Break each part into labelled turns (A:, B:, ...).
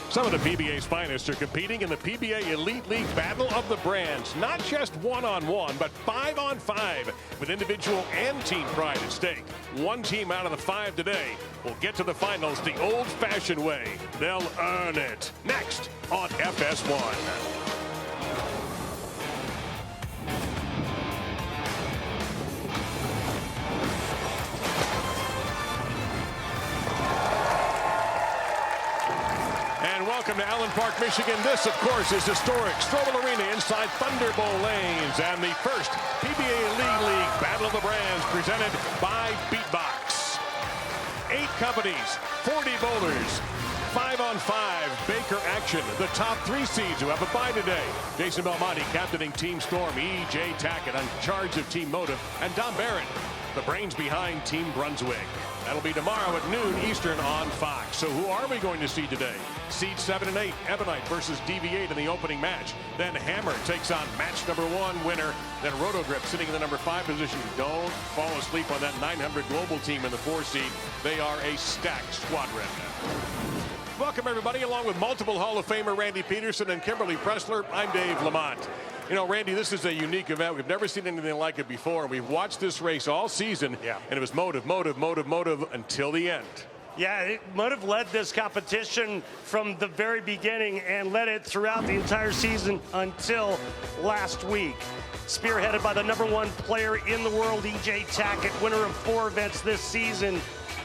A: Some of the PBA's finest are competing in the PBA Elite League Battle of the Brands. Not just one-on-one, but 5-on-5 with individual and team pride at stake. One team out of the 5 today will get to the finals the old-fashioned way. They'll earn it. Next on FS1. Welcome to Allen Park, Michigan. This, of course, is historic Strobel Arena inside Thunderbowl Lanes and the first PBA Elite League Battle of the Brands presented by BeatBox. 8 companies, 40 bowlers, 5-on-5 Baker action. The top 3 seeds who have a bye today. Jason Belmonte captaining Team Storm, E.J. Tackett on charge of Team Motive, and Dom Barrett, the brains behind Team Brunswick. That'll be tomorrow at noon Eastern on Fox. So who are we going to see today? Seeds 7 and 8, Ebonite versus DV8 in the opening match. Then Hammer takes on match number 1 winner. Then Roto Grip sitting in the number 5 position. Don't fall asleep on that 900 global team in the 4 seed. They are a stacked squadron. Welcome everybody, along with multiple Hall of Famer Randy Peterson and Kimberly Pressler. I'm Dave Lamont. You know, Randy, this is a unique event. We've never seen anything like it before. We've watched this race all season, and it was Motive until the end.
B: Yeah, Motive led this competition from the very beginning and led it throughout the entire season until last week. Spearheaded by the #1 player in the world, E.J. Tackett, winner of 4 events this season,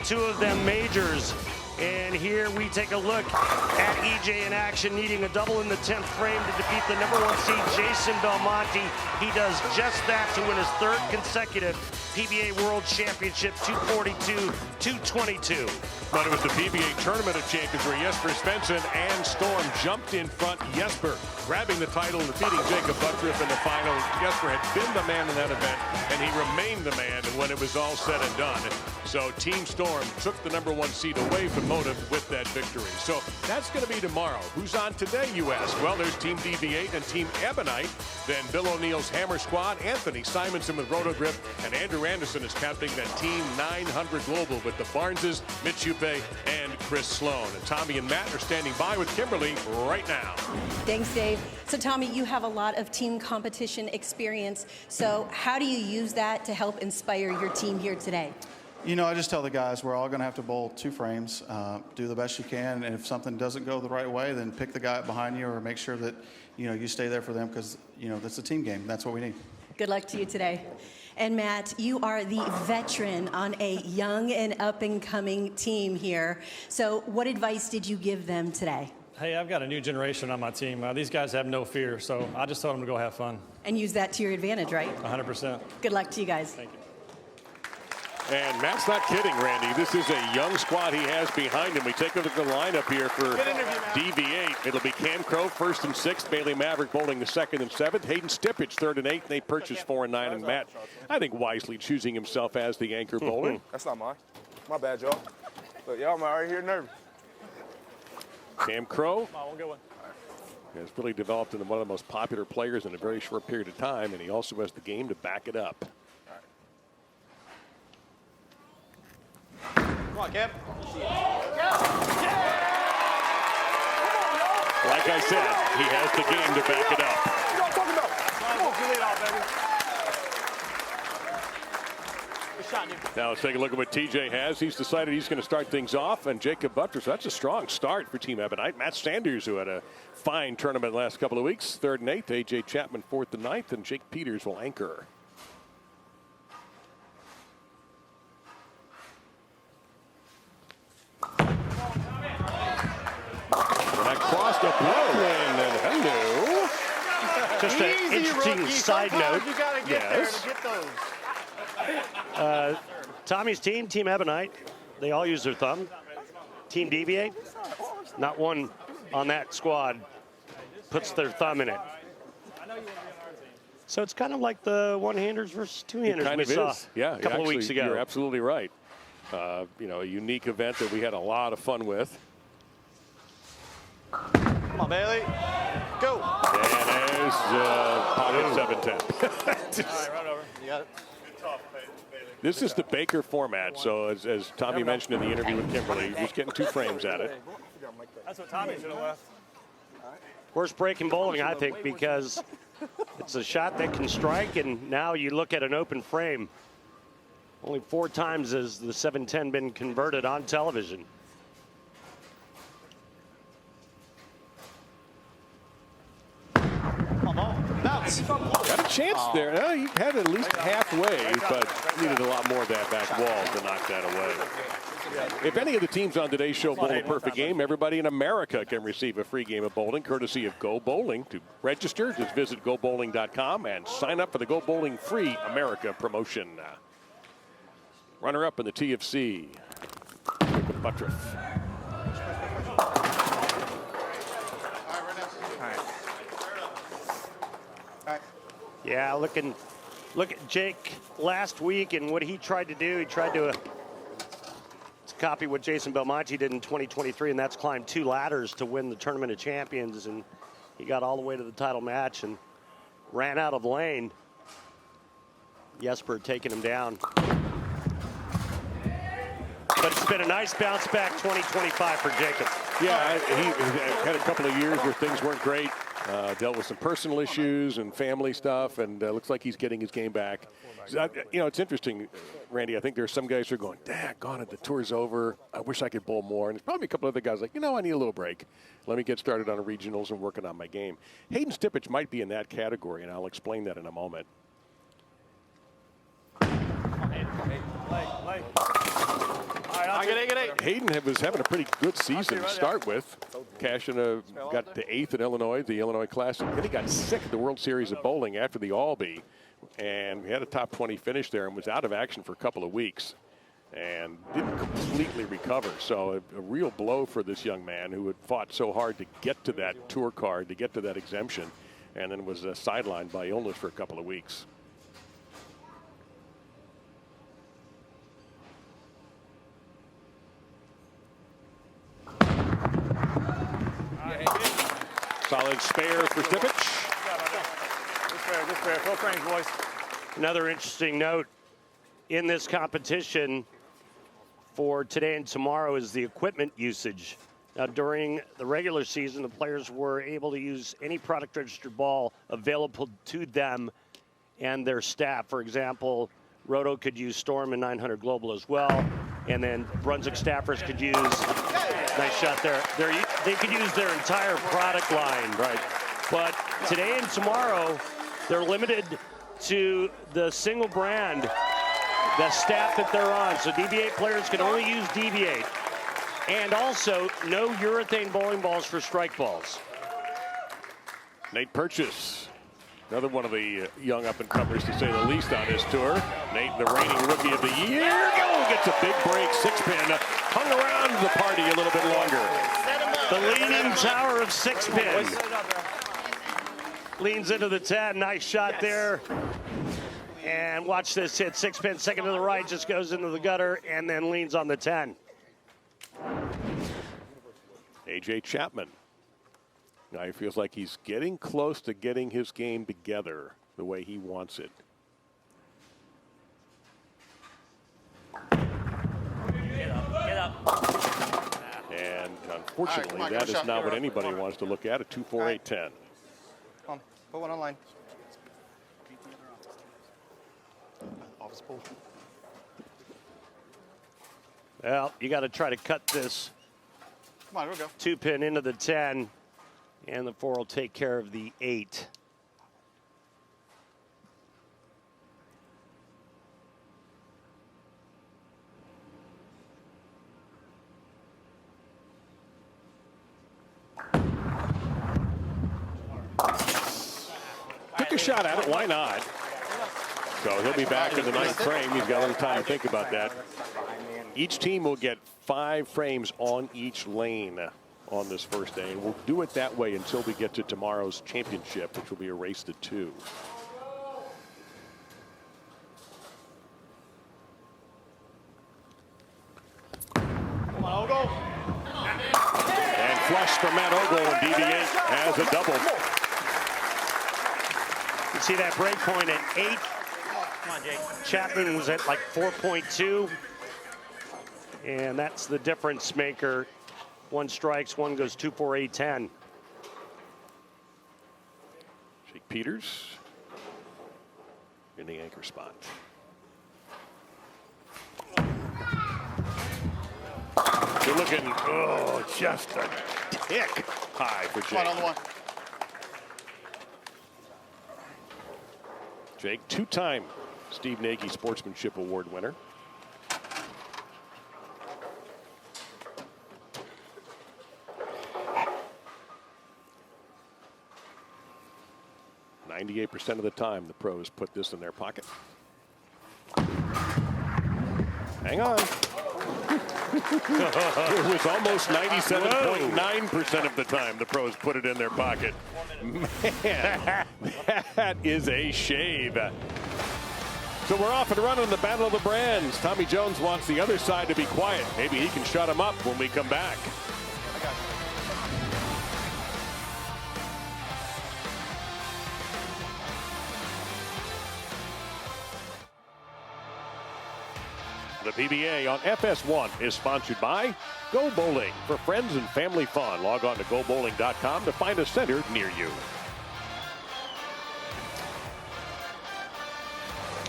B: 2 of them majors. And here we take a look at EJ in action, needing a double in the 10th frame to defeat the #1 seed, Jason Belmonte. He does just that to win his 3rd consecutive PBA World Championship, 242-222.
A: But it was the PBA Tournament of Champions where Jesper Svensson and Storm jumped in front. Jesper grabbing the title and defeating Jacob Buttriff in the final. Jesper had been the man in that event, and he remained the man when it was all said and done. So Team Storm took the #1 seed away from Motive with that victory. So that's going to be tomorrow. Who's on today, you ask? Well, there's Team DV8 and Team Ebonite. Then Bill O'Neill's Hammer Squad, Anthony Simonson with Roto Grip, and Andrew Anderson is captaining that Team 900 Global with the Barneses, Mitch Hupe, and Chris Sloan. And Tommy and Matt are standing by with Kimberly right now.
C: Thanks, Dave. So, Tommy, you have a lot of team competition experience. So how do you use that to help inspire your team here today?
D: You know, I just tell the guys we're all going to have to bowl 2 frames, do the best you can, and if something doesn't go the right way, then pick the guy behind you or make sure that, you know, you stay there for them because, you know, that's a team game. That's what we need. Good
C: luck to you today. And Matt, you are the veteran on a young and up-and-coming team here. So what advice did you give them today?
E: Hey, I've got a new generation on my team. These guys have no fear, so I just told them to go have fun.
C: And use that to your advantage, right?
E: 100%.
C: Good luck to you guys.
E: Thank you.
A: And Matt's not kidding, Randy. This is a young squad he has behind him. We take a look at the lineup here for DV8. It'll be Cam Crow 1st and 6th. Bailey Maverick bowling the 2nd and 7th. Hayden Stipich 3rd and 8th. Nate Purchase 4 and 9. And Matt, I think wisely choosing himself as the anchor bowler.
F: That's not mine. My bad, y'all. Look, y'all right here nervous.
A: Cam Crow has really developed into one of the most popular players in a very short period of time, and he also has the game to back it up.
F: Come on, Cam.
A: Like I said, he has the game to back it up.
F: What you talking about? Come on, you lead off, baby. Good shot, dude.
A: Now let's take a look at what TJ has. He's decided he's going to start things off, and Jacob Buttriff, so that's a strong start for Team Ebonite. Matt Sanders, who had a fine tournament the last couple of weeks, 3rd and 8th. AJ Chapman 4th and 9th, and Jake Peters will anchor. Across the Brooklyn, and hello.
B: Just an interesting side note.
F: You gotta get there to get those.
B: Tommy's team, Team Ebonite, they all use their thumb. Team DV8, not one on that squad puts their thumb in it. So it's kind of like the one-handers versus two-handers we saw a couple of weeks ago.
A: You're absolutely right. You know, a unique event that we had a lot of fun with.
F: Come on, Bailey. Go.
A: And there's pocket 7-10.
F: All right, run over. You got it.
A: This is the Baker format. So as Tommy mentioned in the interview with Kimberly, he's getting 2 frames at it.
E: That's what Tommy should have left.
B: Worst break in bowling, I think, because it's a shot that can strike, and now you look at an open frame. Only 4 times has the 710 been converted on television.
A: Got a chance there. No, he had at least halfway, but needed a lot more of that back wall to knock that away. If any of the teams on today's show bowl a perfect game, everybody in America can receive a free game of bowling, courtesy of Go Bowling. To register, just visit gobowling.com and sign up for the Go Bowling Free America promotion. Runner-up in the TFC, Buttriff.
B: Yeah, look at Jake last week and what he tried to do. He tried to copy what Jason Belmonte did in 2023, and that's climb 2 ladders to win the Tournament of Champions. And he got all the way to the title match and ran out of lane. Jesper taking him down. But it's been a nice bounce back 2025 for Jacob.
A: Yeah, he had a couple of years where things weren't great. Dealt with some personal issues and family stuff, and looks like he's getting his game back. So, you know, it's interesting, Randy. I think there's some guys who are going, "Daggone it, the tour's over. I wish I could bowl more." And there's probably a couple other guys like, you know, I need a little break. Let me get started on the regionals and working on my game. Hayden Stippich might be in that category, and I'll explain that in a moment. Hayden was having a pretty good season to start with. Got the 8th in Illinois, the Illinois Classic. Then he got sick at the World Series of Bowling after the Albee. And he had a top 20 finish there and was out of action for a couple of weeks. And didn't completely recover. So a real blow for this young man who had fought so hard to get to that tour card, to get to that exemption. And then was sidelined by illness for a couple of weeks. Solid spare for Stippich.
E: Good spare. Full frames, boys.
B: Another interesting note in this competition for today and tomorrow is the equipment usage. Now, during the regular season, the players were able to use any product registered ball available to them and their staff. For example, Roto could use Storm and 900 Global as well. And then Brunswick staffers could use, nice shot there. They could use their entire product line.
A: Right.
B: But today and tomorrow, they're limited to the single brand, the staff that they're on. So DB8 players can only use DB8. And also, no urethane bowling balls for strike balls.
A: Nate Purchase, another one of the young up-and-comers, to say the least, on his tour. Nate, the reigning Rookie of the Year. Gets a big break, 6-pin. Hung around the party a little bit longer.
B: The leaning tower of 6-pin. Leans into the 10. Nice shot there. And watch this hit. 6-pin, second to the right, just goes into the gutter and then leans on the 10.
A: A.J. Chapman. Now he feels like he's getting close to getting his game together the way he wants it.
E: Get up.
A: And unfortunately, that is not what anybody wants to look at. A 2-4-8-10.
F: Come on, put one on line. Office pull.
B: Well, you got to try to cut this
F: Come on, we'll go.
B: 2-pin into the 10, and the 4 will take care of the 8.
A: Took a shot at it, why not? So he'll be back in the 9th frame. He's got a little time to think about that. Each team will get 5 frames on each lane on this first day. And we'll do it that way until we get to tomorrow's championship, which will be a race to 2.
F: Come on, Ogle.
A: And flush from Matt Ogle, and DB8 has a double.
B: You see that break point at 8. Come on, Jake. Chapman was at like 4.2. And that's the difference maker 1 strikes, 1 goes 2 for 8-10.
A: Jake Peters in the anchor spot. You're looking, oh, just a tick high for Jake.
D: On the one.
A: Jake, 2-time Steve Nagy Sportsmanship Award winner. %98 of the time, the pros put this in their pocket. Hang on. It was almost 97.9% of the time the pros put it in their pocket. Man, that is a shave. So we're off and running the Battle of the Brands. Tommy Jones wants the other side to be quiet. Maybe he can shut him up when we come back. The PBA on FS1 is sponsored by Go Bowling. For friends and family fun, log on to gobowling.com to find a center near you.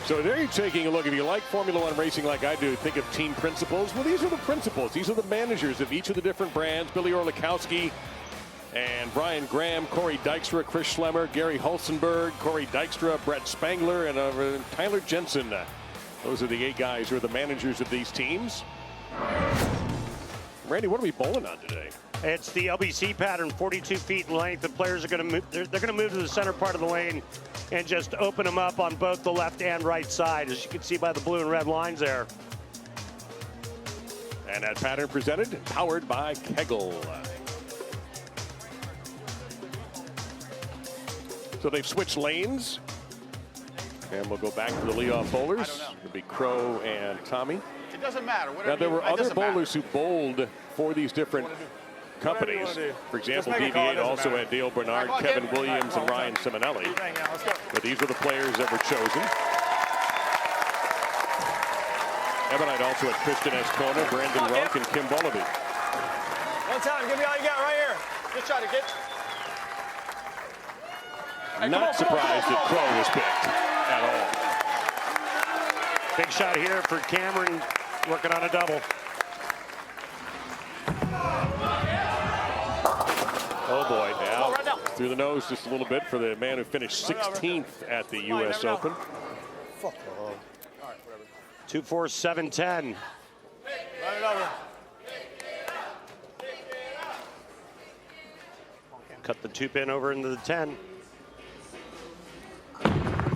A: So there you're taking a look. If you like Formula One racing like I do, think of team principals. Well, these are the principals. These are the managers of each of the different brands. Billy Orlikowski and Brian Graham, Corey Dykstra, Chris Schlemmer, Gary Hulsenberg, Corey Dykstra, Brett Spangler, and Tyler Jensen. Those are the 8 guys who are the managers of these teams. Randy, what are we bowling on today?
B: It's the LBC pattern, 42 feet in length. The players are going to move. They're going to move to the center part of the lane and just open them up on both the left and right side, as you can see by the blue and red lines there.
A: And that pattern presented, powered by Kegel. So they've switched lanes. And we'll go back to the leadoff bowlers. It'll be Crow and Tommy.
D: It doesn't matter.
A: Now, there were other bowlers who bowled for these different companies. For example, BB8 also had Dale Bernard, Kevin Williams, and Ryan Simonelli. But these were the players that were chosen. Ebonite also had Christian Escona, Brandon Runk, and Kim Wallaby.
F: One time, give me all you got right here. Just try to get.
A: Not surprised that Crow was picked at all.
B: Big shot here for Cameron, working on a double.
A: Oh boy, now through the nose just a little bit for the man who finished 16th at the U.S. Open.
B: 2-4, 7-10.
F: Run it over.
B: Cut the 2 pin over into the 10.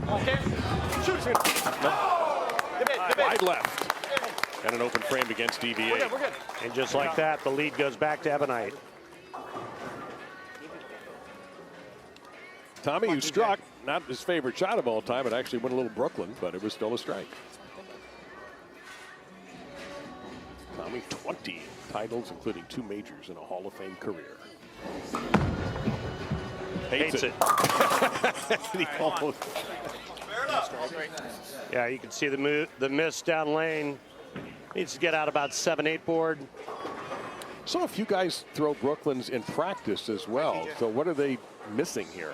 F: Okay. Shoot.
A: Wide left. And an open frame against DVA.
F: We're good.
B: And just like that, the lead goes back to Ebonite.
A: Tommy, who struck, not his favorite shot of all time, it actually went a little Brooklyn, but it was still a strike. Tommy, 20 titles, including 2 majors in a Hall of Fame career. Hates it. He almost...
B: Yeah, you can see the miss down lane. Needs to get out about 7-8 board.
A: So a few guys throw Brooklyns in practice as well. So what are they missing here?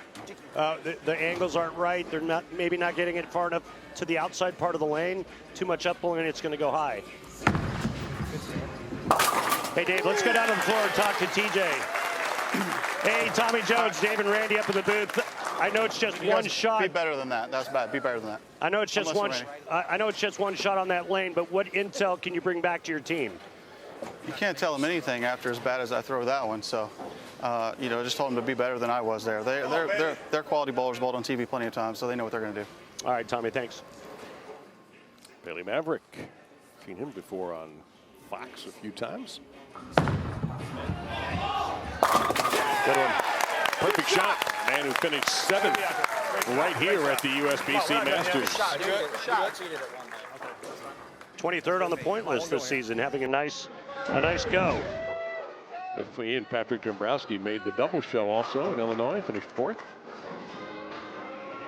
B: The angles aren't right. They're maybe not getting it far enough to the outside part of the lane. Too much up and it's going to go high. Hey, Dave, let's go down to the floor and talk to TJ. Hey, Tommy Jones, Dave and Randy up in the booth. I know it's just one shot.
D: Be better than that. That's bad. Be better than that.
B: I know it's just one. I know it's just one shot on that lane. But what intel can you bring back to your team?
D: You can't tell them anything after as bad as I throw that one. So, you know, just told them to be better than I was there. They're quality bowlers, bowled on TV plenty of times, so they know what they're going to do.
B: All right, Tommy, thanks.
A: Bailey Maverick. Seen him before on Fox a few times. Good one. Perfect shot. Man who finished 7th right here at the USBC Masters.
B: 23rd on the point list this season, having a nice go.
A: He and Patrick Dombrowski made the double show also in Illinois, finished 4th.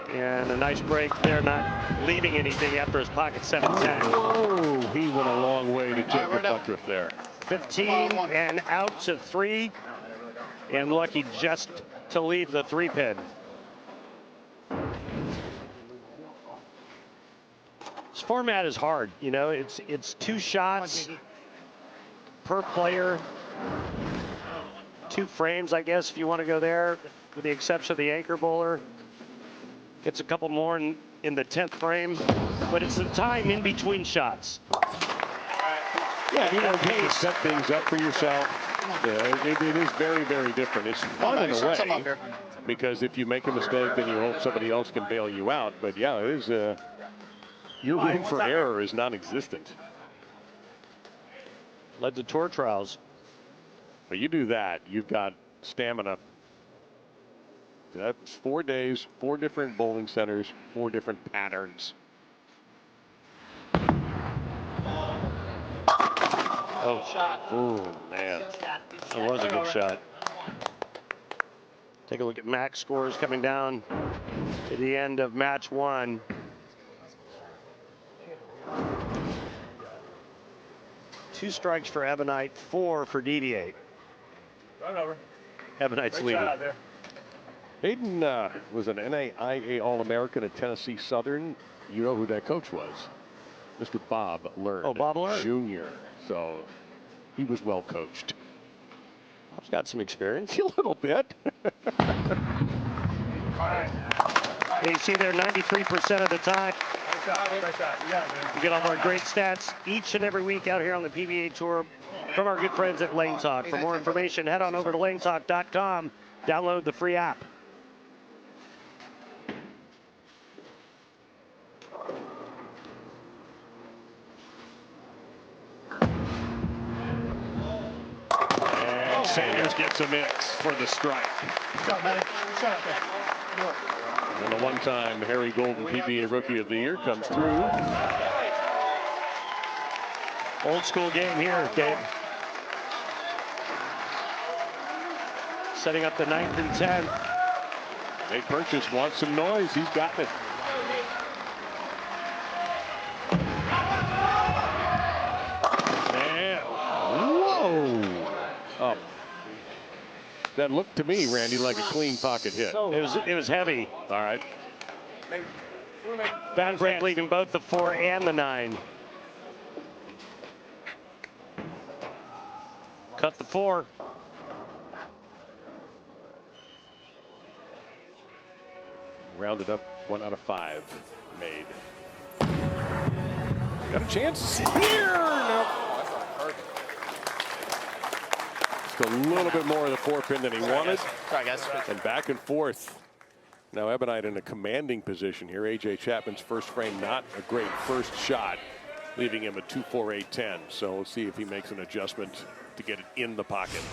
B: And a nice break there, not leaving anything after his pocket 7-10.
A: Whoa, he went a long way to Jacob Buttriff there.
B: 15 and out to 3, and lucky just to leave the 3-pin. This format is hard, you know. It's 2 shots per player, 2 frames, I guess, if you want to go there, with the exception of the anchor bowler. Gets a couple more in the 10th frame, but it's the time in between shots.
A: Yeah, you know, you can set things up for yourself. It is very, very different. It's fun in a way, because if you make a mistake, then you hope somebody else can bail you out. But yeah, it is. Your room for error is non-existent.
B: Led to tour trials.
A: But you do that, you've got stamina. That's 4 days, 4 different bowling centers, 4 different patterns.
B: Oh, man. That was a good shot. Take a look at max scores coming down to the end of match 1. Two strikes for Ebonite, 4 for Deviate. Ebonite's leading.
A: Hayden was an NAIA All-American at Tennessee Southern. You know who that coach was? Mr. Bob Learn.
B: Oh, Bob Learn.
A: Jr. So he was well coached.
B: Bob's got some experience.
A: A little bit.
B: You see there 93% of the time. You get all of our great stats each and every week out here on the PBA Tour from our good friends at Lane Talk. For more information, head on over to lanetalk.com. Download the free app.
A: And Sanders gets a miss for the strike. And the one-time Harry Golden PBA Rookie of the Year comes through.
B: Old school game here, Gabe. Setting up the 9th and 10th.
A: Nate Purchase wants some noise. He's got it. And whoa! Up. That looked to me, Randy, like a clean pocket hit.
B: It was heavy.
A: All right.
B: Bad break leaving both the 4 and the 9. Cut the 4.
A: Rounded up 1 out of 5 made. Got a chance here. No. Just a little bit more of the 4-pin than he wanted.
G: Sorry, guys.
A: And back and forth. Now Ebonite in a commanding position here. A.J. Chapman's first frame, not a great first shot, leaving him at 2-4-8-10. So we'll see if he makes an adjustment to get it in the pocket.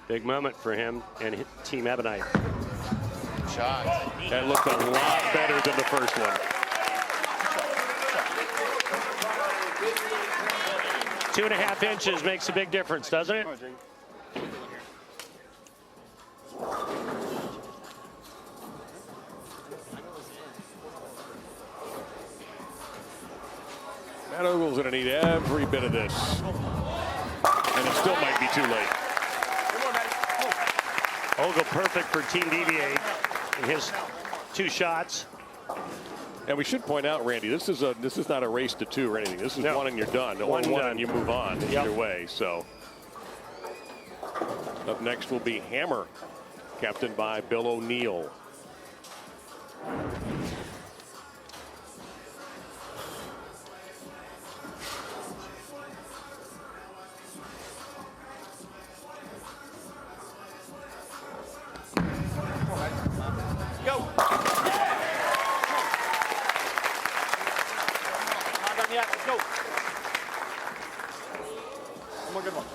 B: Big moment for him and Team Ebonite.
G: Shot.
A: That looked a lot better than the first one.
B: 2.5 inches makes a big difference, doesn't it?
A: Matt Ogle's going to need every bit of this. And it still might be too late.
B: Ogle perfect for Team Deviate in his 2 shots.
A: And we should point out, Randy, this is not a race to 2 or anything. This is 1 and you're done.
B: One
A: Or 1
B: done.
A: and you move on either way. So up next will be Hammer, captained by Bill O'Neill.
G: Let's go. One more good one.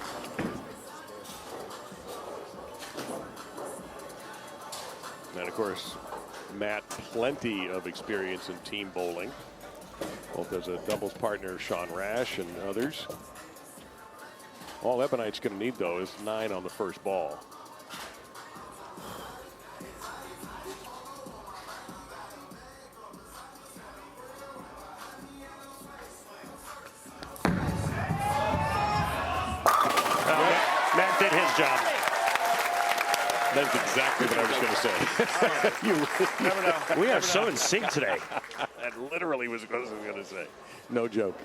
A: And of course, Matt, plenty of experience in team bowling, both as a doubles partner, Sean Rash and others. All Ebonite's going to need, though, is 9 on the first ball.
B: did his job.
A: That's exactly what I was going to say.
F: Never know.
B: We are so in sync today.
A: That literally was what I was going to say. No joke.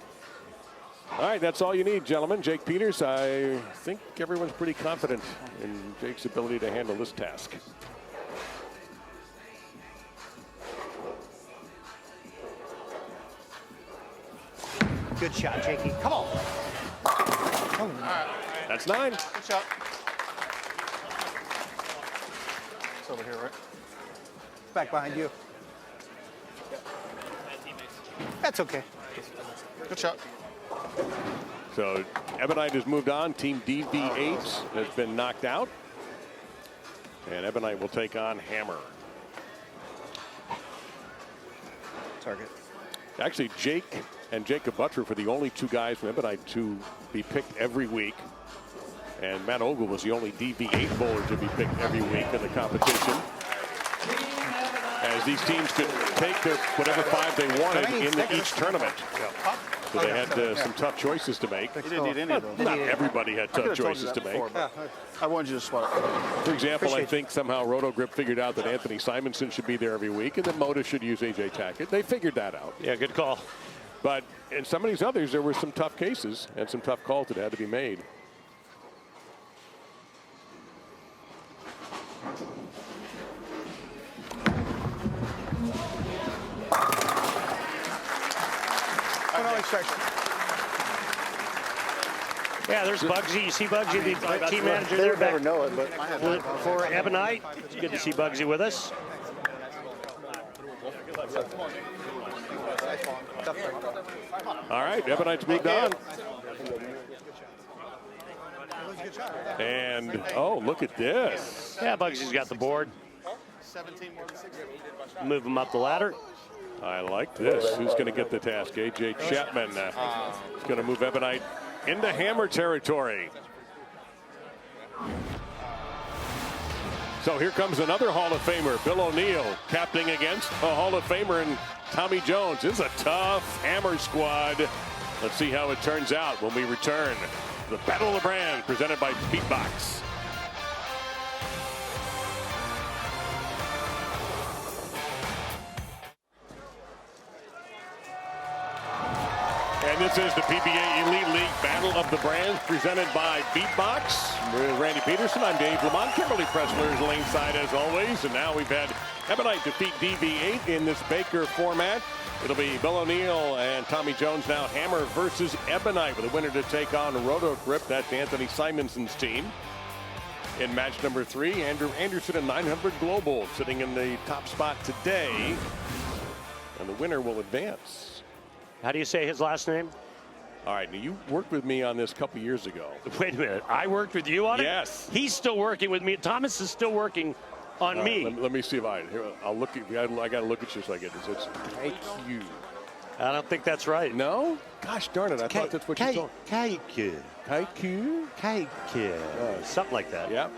A: All right, that's all you need, gentlemen. Jake Peters, I think everyone's pretty confident in Jake's ability to handle this task.
H: Good shot, Jakey. Come on.
A: That's 9.
D: Good shot. It's over here, right?
H: Back behind you. That's okay.
D: Good shot.
A: So Ebonite has moved on. Team DV8 has been knocked out. And Ebonite will take on Hammer.
H: Target.
A: Actually, Jake and Jacob Butler were the only 2 guys from Ebonite to be picked every week. And Matt Ogle was the only DV8 bowler to be picked every week in the competition. As these teams could take their whatever 5 they wanted in each tournament. So they had some tough choices to make.
D: You didn't need any of those.
A: Not everybody had tough choices to make.
D: I wanted you to swap.
A: For example, I think somehow Roto Grip figured out that Anthony Simonson should be there every week and that Moda should use AJ Tackett. They figured that out.
B: Yeah, good call.
A: But in some of these others, there were some tough cases and some tough calls that had to be made.
B: Yeah, there's Bugsy. You see Bugsy, the team manager there back
D: know it, but
B: for Ebonite. It's good to see Bugsy with us.
A: All right, Ebonite's moved on. And, oh, look at this.
B: Yeah, Bugsy's got the board. Move him up the ladder.
A: I like this. Who's going to get the task? AJ Chapman is going to move Ebonite into Hammer territory. So here comes another Hall of Famer, Bill O'Neill, captaining against a Hall of Famer in Tommy Jones. This is a tough Hammer squad. Let's see how it turns out when we return. The Battle of the Brands presented by BeatBox. And this is the PBA Elite League Battle of the Brands presented by BeatBox. With Randy Peterson, I'm Dave Lamont. Kimberly Pressler is laneside as always. And now we've had Ebonite defeat DV8 in this Baker format. It'll be Bill O'Neill and Tommy Jones now. Hammer versus Ebonite with a winner to take on Roto Grip. That's Anthony Simonson's team. In match number 3, Andrew Anderson and 900 Global sitting in the top spot today. And the winner will advance.
B: How do you say his last name?
A: All right, now you worked with me on this a couple years ago.
B: Wait a minute, I worked with you on it?
A: Yes.
B: He's still working with me. Thomas is still working on me.
A: Let me see if I'll look at you. I got to look at you so I get this. It's KQ.
B: I don't think that's right.
A: No? Gosh darn it, I thought that's what you told.
B: KQ.
A: KQ?
B: KQ. Something like that.
A: Yep.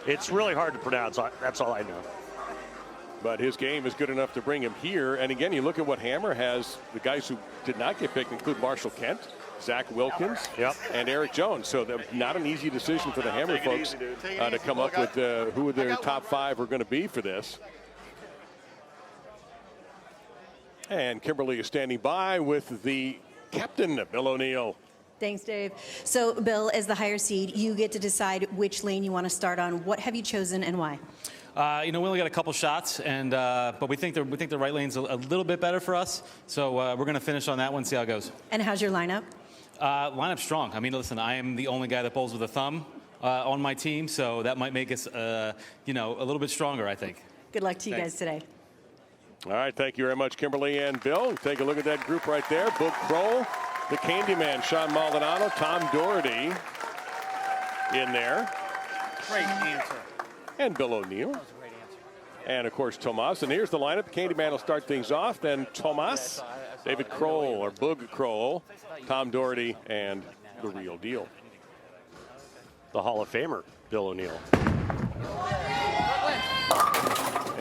B: It's really hard to pronounce. That's all I know.
A: But his game is good enough to bring him here. And again, you look at what Hammer has. The guys who did not get picked include Marshall Kent, Zach Wilkins, and Eric Jones. So not an easy decision for the Hammer folks to come up with who their top 5 are going to be for this. And Kimberly is standing by with the captain, Bill O'Neill.
C: Thanks, Dave. So, Bill, as the higher seed, you get to decide which lane you want to start on. What have you chosen and why?
E: We only got a couple shots, and but we think the right lane's a little bit better for us. So we're going to finish on that one, see how it goes.
C: And how's your lineup?
E: Lineup's strong. I mean, listen, I am the only guy that bowls with a thumb on my team, so that might make us, a little bit stronger, I think.
C: Good luck to you guys today.
A: All right, thank you very much, Kimberly and Bill. Take a look at that group right there. Boog Kroll, the Candyman, Sean Maldonado, Tom Doherty in there.
H: Great answer.
A: And Bill O'Neill.
H: That was a great answer.
A: And, of course, Tomas. And here's the lineup. Candyman will start things off. Then Tomas, David Kroll, or Boog Kroll, Tom Doherty, and the real deal.
B: The Hall of Famer, Bill O'Neill.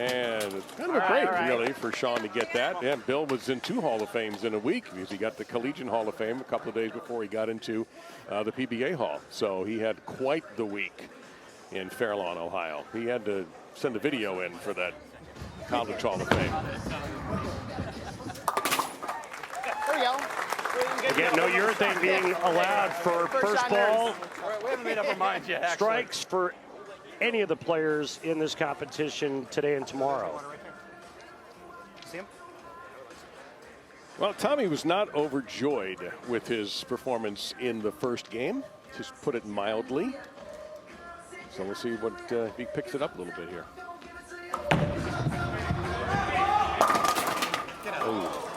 A: And it's kind of a break, really, for Sean to get that. Yeah, Bill was in 2 Hall of Fames in a week because he got the Collegiate Hall of Fame a couple of days before he got into the PBA Hall. So he had quite the week in Fairlawn, Ohio. He had to send a video in for that College Hall of Fame.
G: There we go.
B: Again, no urethane being allowed for first ball.
G: We haven't made up our minds yet, actually.
B: Strikes for any of the players in this competition today and tomorrow.
H: See him?
A: Well, Tommy was not overjoyed with his performance in the first game, just put it mildly. So we'll see what if he picks it up a little bit here. Oh.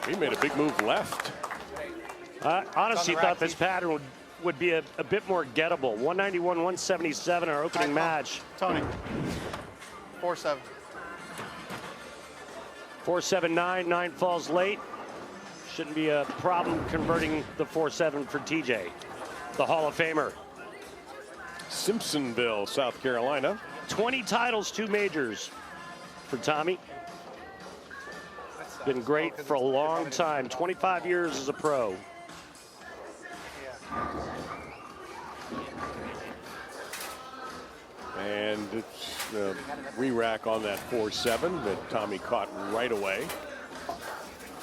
A: He made a big move left.
B: Honestly, thought this pattern would be a bit more gettable. 191, 177, our opening match.
H: Tony. 4-7.
B: 4-7-9, 9 falls late. Shouldn't be a problem converting the 4-7 for TJ, the Hall of Famer.
A: Simpsonville, South Carolina.
B: 20 titles, 2 majors for Tommy. Been great for a long time, 25 years as a pro.
A: And it's a re-rack on that 4-7 that Tommy caught right away.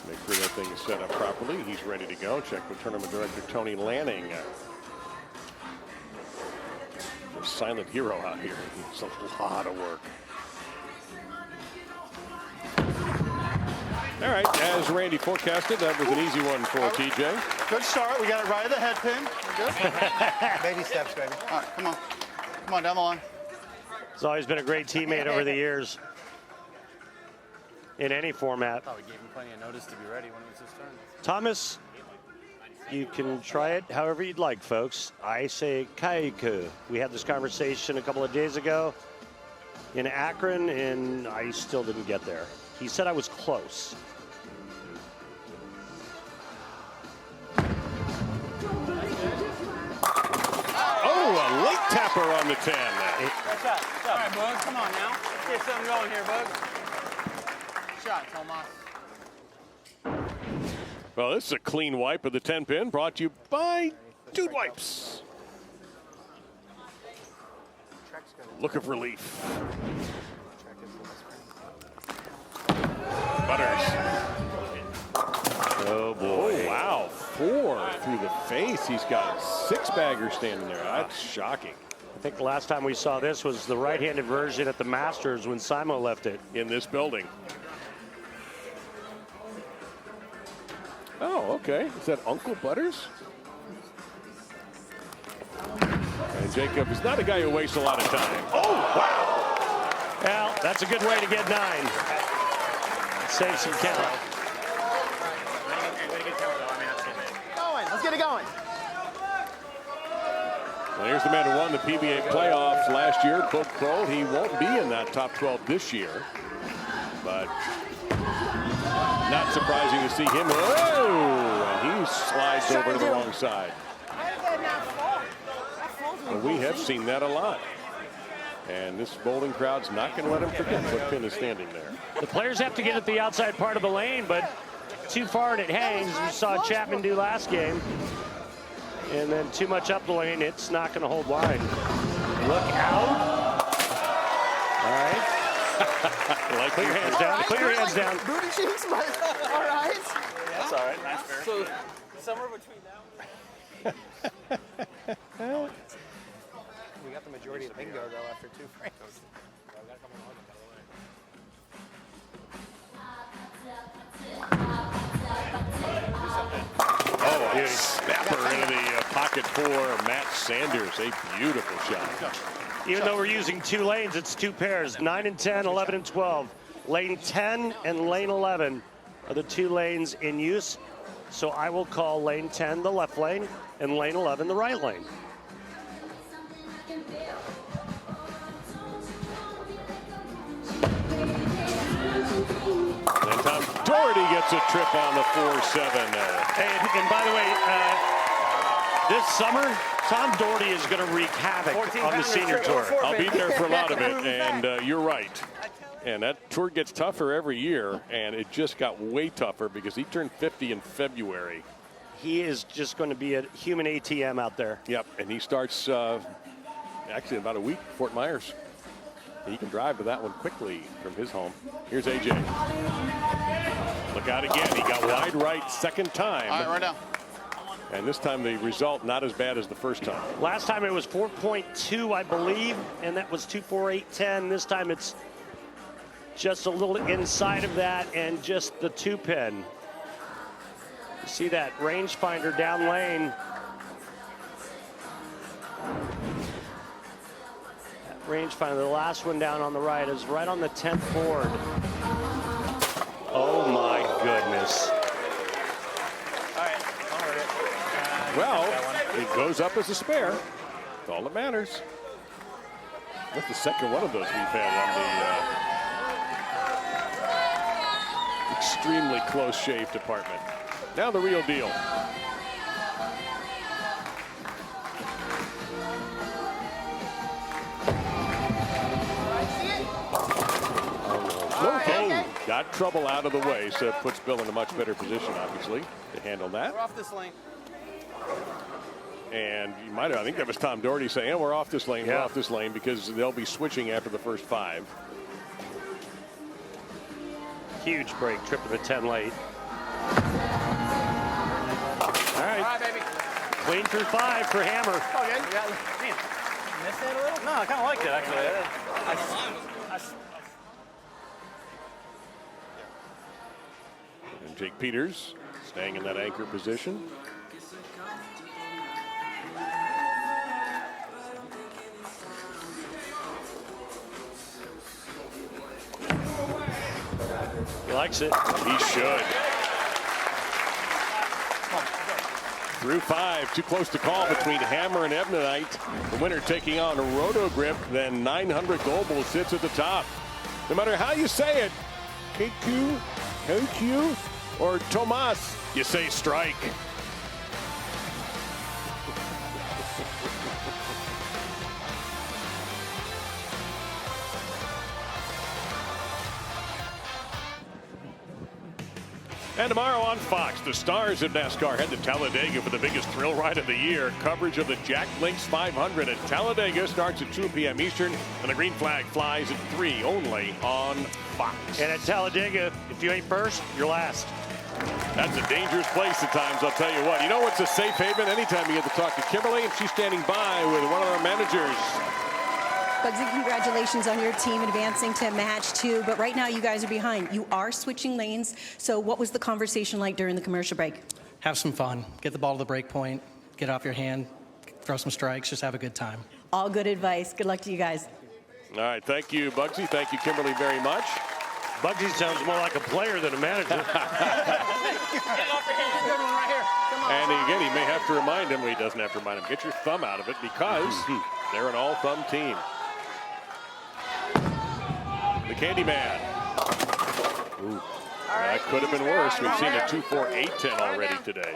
A: Make sure that thing is set up properly. He's ready to go. Check with tournament director Tony Lanning. A silent hero out here. It's a lot of work. All right, as Randy forecasted, that was an easy one for TJ.
H: Good start. We got it right at the head pin. We're good. Baby steps, baby. All right, come on. Come on, down the line.
B: He's always been a great teammate over the years in any format.
H: Oh, we gave him plenty of notice to be ready when it was his turn.
B: Thomas, you can try it however you'd like, folks. I say kaiku. We had this conversation a couple of days ago in Akron, and I still didn't get there. He said I was close.
A: Oh, a late tapper on the 10.
G: What's up? All right, Bug, come on now. Let's get something going here, Bug. Shot, Tomas.
A: Well, this is a clean wipe of the 10-pin brought to you by Dude Wipes. Look of relief. Butters.
B: Oh, boy.
A: Oh, wow. 4 through the face. He's got a 6-bagger standing there. That's shocking.
B: I think the last time we saw this was the right-handed version at the Masters when Simo left it.
A: In this building. Oh, okay. Is that Uncle Butters? And Jacob is not a guy who wastes a lot of time. Oh, wow.
B: Well, that's a good way to get 9. Save some count.
G: Going. Let's get it going.
A: Well, here's the man who won the PBA playoffs last year, Book Kroll. He won't be in that top 12 this year, but not surprising to see him. Oh, and he slides over to the wrong side. Well, we have seen that a lot. And this bowling crowd's not going to let him forget what pin is standing there.
B: The players have to get at the outside part of the lane, but too far and it hangs. You saw Chapman do last game. And then too much up the lane, it's not going to hold wide. Look out. All right.
A: Like
B: Put your hands down. Put your hands down.
G: Booty cheeks, but all right.
H: That's all right. Nice fair.
G: So, somewhere between that. We got the majority of the bingo, though, after 2 frames.
A: Oh, a snapper into the pocket for Matt Sanders. A beautiful shot.
B: Even though we're using 2 lanes, it's 2 pairs, 9 and 10, 11 and 12. Lane 10 and lane 11 are the 2 lanes in use. So I will call lane 10 the left lane and lane 11 the right lane.
A: And Tom Doherty gets a trip on the 4-7.
B: And by the way, This summer, Tom Doherty is going to wreak havoc on the senior tour.
A: I'll be there for a lot of it, and you're right. And that tour gets tougher every year, and it just got way tougher because he turned 50 in February.
B: He is just going to be a human ATM out there.
A: Yep, and he starts actually in about a week, Fort Myers. He can drive to that one quickly from his home. Here's AJ. Look out again. He got wide right second time.
H: All right, right down.
A: And this time the result not as bad as the first time.
B: Last time it was 4.2, I believe, and that was 248.10. This time it's just a little inside of that and just the 2-pin. You see that rangefinder down lane. That rangefinder, the last one down on the right, is right on the 10th board. Oh my goodness.
A: Well, it goes up as a spare. That's all that matters. That's the second one of those we've had on the extremely close shave department. Now the real deal. Okay. Got trouble out of the way, so it puts Bill in a much better position, obviously, to handle that.
G: We're off this lane.
A: And you might have, I think that was Tom Doherty saying, we're off this lane,
B: yeah.
A: We're off this lane, because they'll be switching after the first 5.
B: Huge break, trip to the 10 late. All right.
G: All right, baby.
B: Clean through 5 for Hammer.
G: Oh, yeah. You got, man, missed that a little? No, I kind of liked it, actually.
A: And Jake Peters staying in that anchor position.
B: He likes it.
A: He should. Through 5, too close to call between Hammer and Ebonite. The winner taking on a Roto Grip. Then 900 Global sits at the top. No matter how you say it, KQ, KQ, or Tomas, you say strike. And tomorrow on Fox, the stars of NASCAR head to Talladega for the biggest thrill ride of the year. Coverage of the Jack Links 500 at Talladega starts at 2 p.m. Eastern, and the green flag flies at 3 only on Fox.
B: And at Talladega, if you ain't first, you're last.
A: That's a dangerous place at times, I'll tell you what. You know what's a safe haven? Anytime you get to talk to Kimberly, and she's standing by with one of our managers.
C: Bugsy, congratulations on your team advancing to match 2, but right now you guys are behind. You are switching lanes, so what was the conversation like during the commercial break?
I: Have some fun. Get the ball to the break point, get it off your hand, throw some strikes, just have a good time.
C: All good advice. Good luck to you guys.
A: All right, thank you, Bugsy. Thank you, Kimberly, very much.
B: Bugsy sounds more like a player than a manager.
A: And again, he may have to remind him, well, he doesn't have to remind him, get your thumb out of it because they're an all-thumb team. The Candyman. Ooh, that could have been worse. We've seen a 2-4-8-10 already today.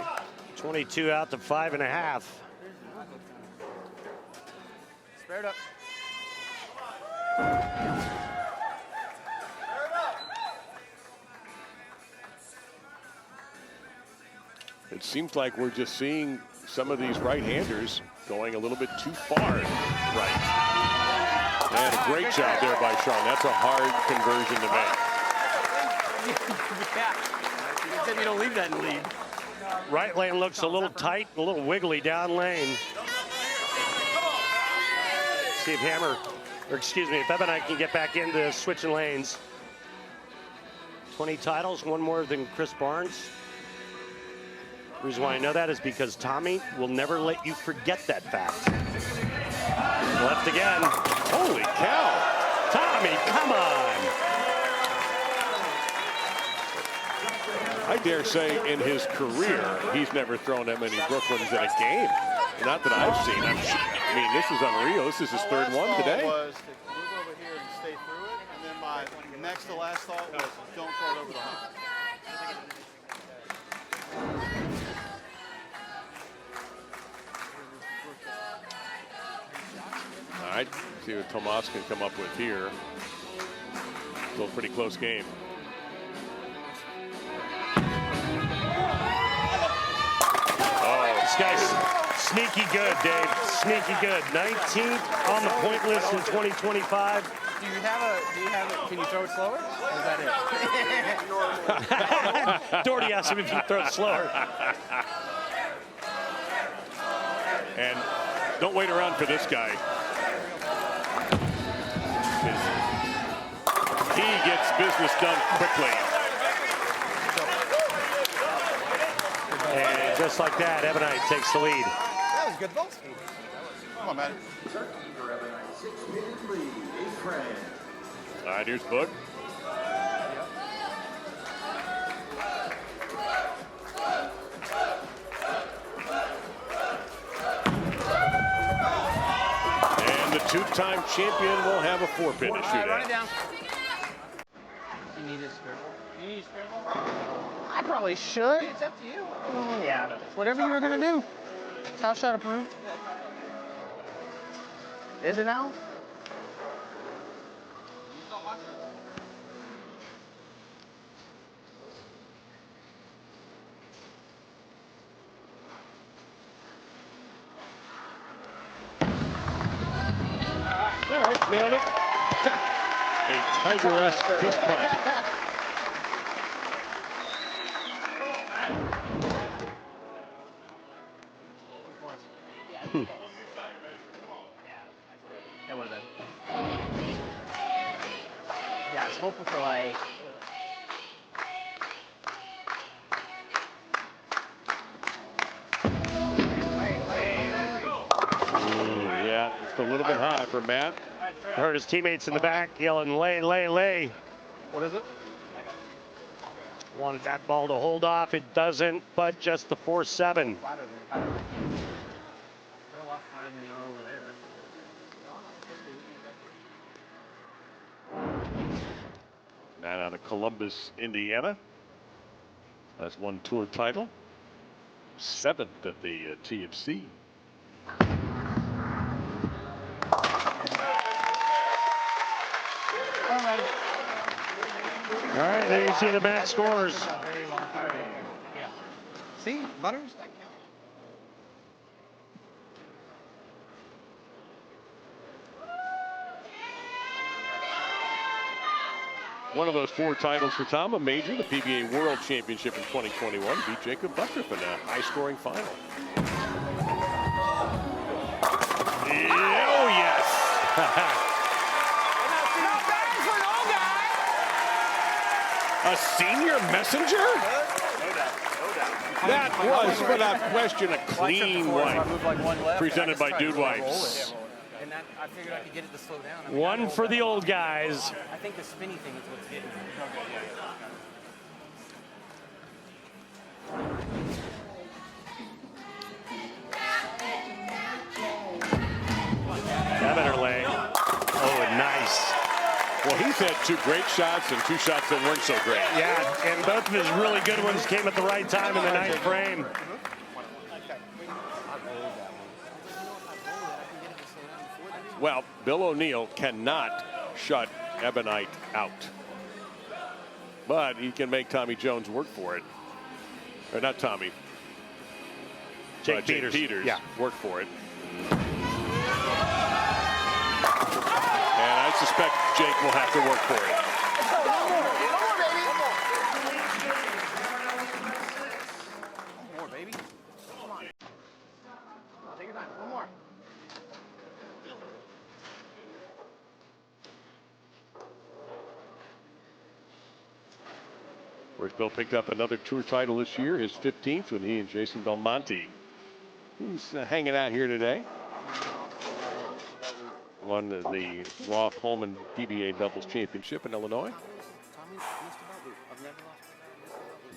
B: 22 out to 5.5.
G: Spare it up.
A: It seems like we're just seeing some of these right-handers going a little bit too far right. And a great job there by Sean. That's a hard conversion to make.
G: Yeah. You said you don't leave that in the lead.
B: Right lane looks a little tight, a little wiggly down lane. See if Hammer, or excuse me, if Ebonite can get back into switching lanes. 20 titles, one more than Chris Barnes. The reason why I know that is because Tommy will never let you forget that fact. Left again.
A: Holy cow.
B: Tommy, come on.
A: I dare say in his career, he's never thrown that many Brooklyns in a game. Not that I've seen. I mean, this is unreal. This is his third one today.
H: Was to move over here and stay through it, and then my next to last thought was don't throw it over the hump.
A: side. See what Tomas can come up with here. Still a pretty close game.
B: This guy's sneaky good, Dave. Sneaky good. 19th on the point list in 2025.
G: Do you have it? Can you throw it slower? Or is that it?
B: Doherty asked him if he can throw it slower.
A: And don't wait around for this guy. He gets business done quickly.
B: And just like that, Ebonite takes the lead.
G: That was good ball speed.
H: Come on, man.
A: All right, here's Book. And the two-time champion will have a 4-pin to shoot
G: Run it
A: at.
G: down. You need a spare ball? You need a spare ball? I probably should. It's up to you. Yeah, whatever you were gonna do. Foul shot approved. Is it now?
A: All right, nailed it. A Tiger-esque deep punt.
G: That would have been. Yeah, I was hoping for like.
A: Yeah, just a little bit high for Matt.
B: Heard his teammates in the back yelling, lay, lay, lay.
G: What is it?
B: Wanted that ball to hold off. It doesn't, but just the 4-7.
A: Matt out of Columbus, Indiana. That's one tour title. 7th at the TFC.
B: All right, there you see the back scores.
G: See, Butters?
A: One of those 4 titles for Tom, a major, the PBA World Championship in 2021, beat Jacob Buckrup in a high-scoring final. Oh, yes. A senior messenger?
G: No doubt.
A: That was, without question, a clean wipe presented by Dude Wipes.
G: And that, I figured I could get it to slow down.
B: One for the old guys.
G: I think the spinny thing is what's getting me.
B: That better lay. Oh, nice.
A: Well, he's had 2 great shots and 2 shots that weren't so great.
B: Yeah, and both of his really good ones came at the right time in the 9th frame.
A: Well, Bill O'Neill cannot shut Ebonite out. But he can make Tommy Jones work for it. Or not Tommy.
B: Jake Peters. Yeah.
A: Work for it. And I suspect Jake will have to work for it.
G: One more, baby. Come on. Take your time. One more.
A: Of course, Bill picked up another tour title this year, his 15th, when he and Jason Belmonte. He's hanging out here today. Won the Roth Holman PBA Doubles Championship in Illinois.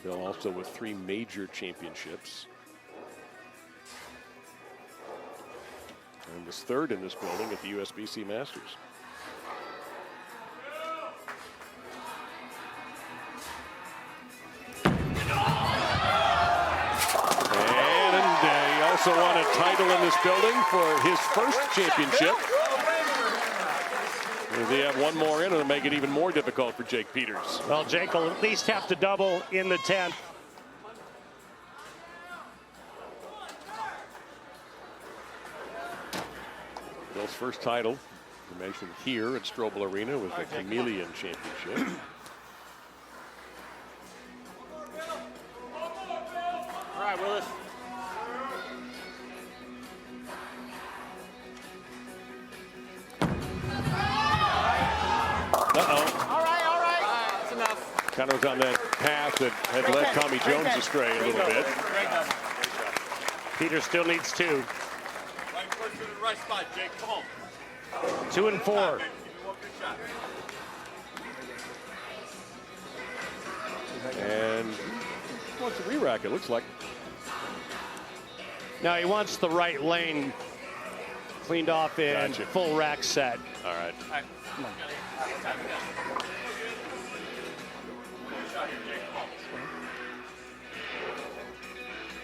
A: Bill also with 3 major championships. And was 3rd in this building at the USBC Masters. And he also won a title in this building for his first championship. They have one more in, it'll make it even more difficult for Jake Peters.
B: Well, Jake will at least have to double in the 10th.
A: Bill's first title, you mentioned here at Strobel Arena, was the Chameleon Championship.
E: All right, Willis.
A: Uh-oh.
G: All right.
E: That's enough.
A: Kind of was on that path that had led Tommy Jones astray a little bit.
B: Peters still needs 2.
E: Right spot, Jake. Come on.
B: 2 and 4.
A: And wants a re-rack, it looks like.
B: Now he wants the right lane cleaned off in
A: Gotcha.
B: full rack set.
A: All right.
E: Come on.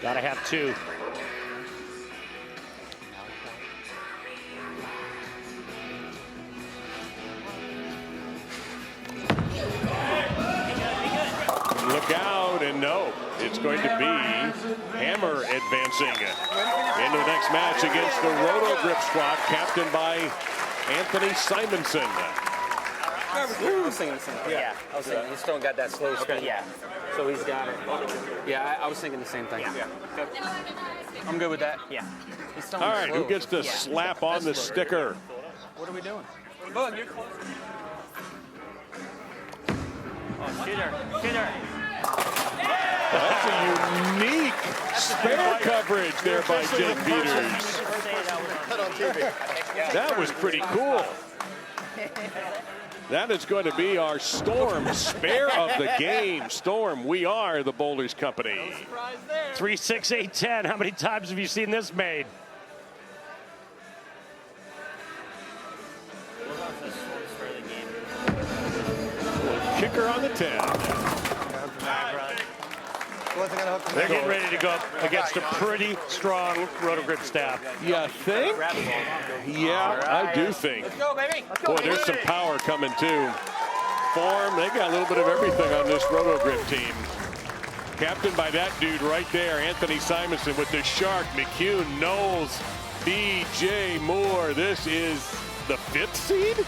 B: Gotta have 2.
A: Look out, and no, it's going to be Hammer advancing into the next match against the Roto Grip squad, captained by Anthony Simonson.
J: I was thinking the same thing. Yeah, I was thinking. He still got that slow spin. Yeah. So he's got it. Yeah, I was thinking the same thing. Yeah. Okay. I'm good with that. Yeah.
A: All right, who gets to slap on the sticker?
J: What are we doing? Bug, you're close. Oh, shooter.
A: That's a unique spare coverage there by Jake Peters. That was pretty cool. That is going to be our Storm spare of the game. Storm, we are the Boulders Company.
B: 3, 6, 8, 10. How many times have you seen this made?
A: Kicker on the 10.
B: They're getting ready to go up against a pretty strong Roto Grip staff.
A: You think? Yeah, I do think.
J: Let's go, baby.
A: Boy, there's some power coming too. Form, they got a little bit of everything on this Roto Grip team. Captained by that dude right there, Anthony Simonson with the Shark, McCune, Knowles, B.J. Moore. This is the 5th seed?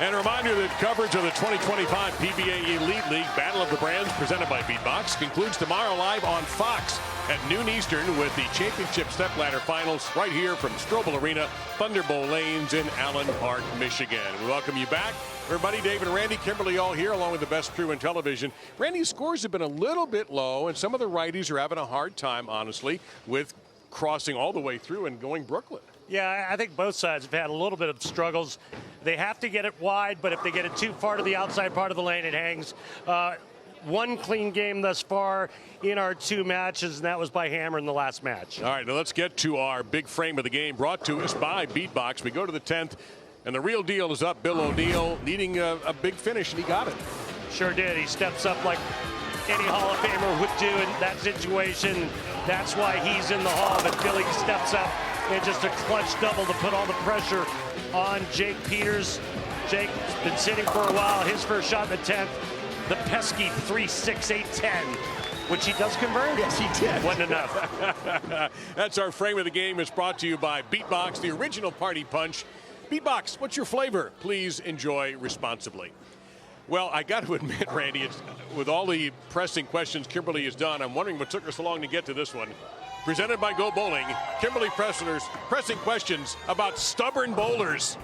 A: And a reminder that coverage of the 2025 PBA Elite League Battle of the Brands presented by BeatBox concludes tomorrow live on Fox at noon Eastern with the championship stepladder finals right here from Strobel Arena, Thunderbowl Lanes in Allen Park, Michigan. We welcome you back. Everybody, Dave and Randy, Kimberly all here along with the best crew in television. Randy's scores have been a little bit low, and some of the righties are having a hard time, honestly, with crossing all the way through and going Brooklyn.
B: Yeah, I think both sides have had a little bit of struggles. They have to get it wide, but if they get it too far to the outside part of the lane, it hangs. One clean game thus far in our 2 matches, and that was by Hammer in the last match.
A: All right, now let's get to our big frame of the game brought to us by BeatBox. We go to the 10th, and the real deal is up. Bill O'Neill needing a big finish, and he got it.
B: Sure did. He steps up like any Hall of Famer would do in that situation. That's why he's in the Hall, but Billy steps up and just a clutch double to put all the pressure on Jake Peters. Jake's been sitting for a while. His first shot in the 10th, the pesky 3, 6, 8, 10, which he does convert.
A: Yes, he did.
B: Wasn't enough.
A: That's our frame of the game. It's brought to you by BeatBox, the original party punch. BeatBox, what's your flavor? Please enjoy responsibly. Well, I got to admit, Randy, it's, with all the pressing questions Kimberly has done, I'm wondering what took her so long to get to this one. Presented by Go Bowling, Kimberly pressing questions about stubborn bowlers.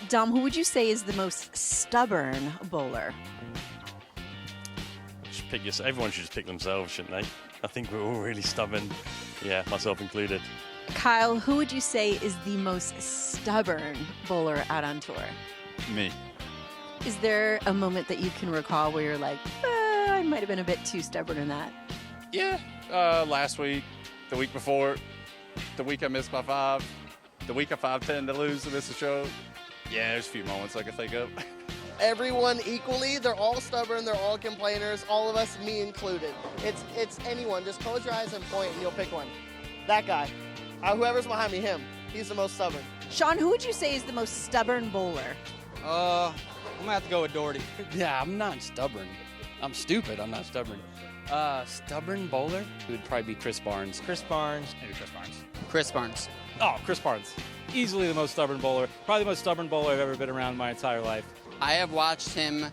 K: Dom, who would you say is the most stubborn bowler?
L: Everyone should just pick themselves, shouldn't they? I think we're all really stubborn. Yeah, myself included.
K: Kyle, who would you say is the most stubborn bowler out on tour?
L: Me.
K: Is there a moment that you can recall where you're like, I might have been a bit too stubborn in that?
M: Yeah, last week, the week before, the week I missed by 5, the week of 5-10 to lose to miss the show. Yeah, there's a few moments I can think of.
G: Everyone equally, they're all stubborn, they're all complainers, all of us, me included. It's anyone. Just close your eyes and point and you'll pick one. That guy. Whoever's behind me, him. He's the most stubborn.
K: Sean, who would you say is the most stubborn bowler?
J: I'm gonna have to go with Doherty. Yeah, I'm not stubborn. I'm stupid. I'm not stubborn. Stubborn bowler? It would probably be Chris Barnes.
E: Chris Barnes. Maybe Chris Barnes.
J: Chris Barnes.
E: Oh, Chris Barnes. Easily the most stubborn bowler. Probably the most stubborn bowler I've ever been around my entire life.
J: I have watched him.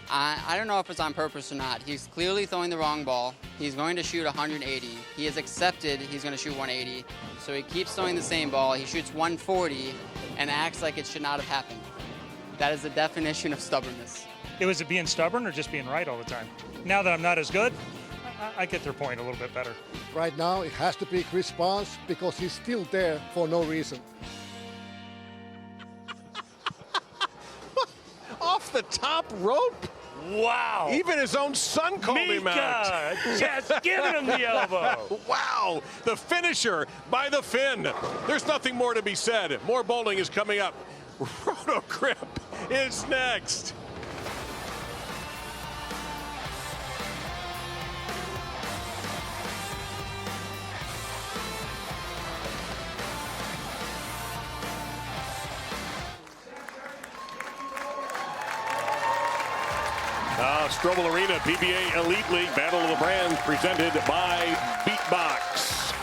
J: I don't know if it's on purpose or not. He's clearly throwing the wrong ball. He's going to shoot 180. He has accepted he's going to shoot 180. So he keeps throwing the same ball. He shoots 140 and acts like it should not have happened. That is the definition of stubbornness.
N: It was it being stubborn or just being right all the time? Now that I'm not as good, I get their point a little bit better.
O: Right now, it has to be Chris Barnes because he's still there for no reason.
A: Off the top rope?
B: Wow.
A: Even his own son called him out.
B: Just giving him the elbow.
A: Wow. The finisher by the fin. There's nothing more to be said. More bowling is coming up. Roto Grip is next. Thunderbowl Arena, PBA Elite League Battle of the Brands presented by BeatBox.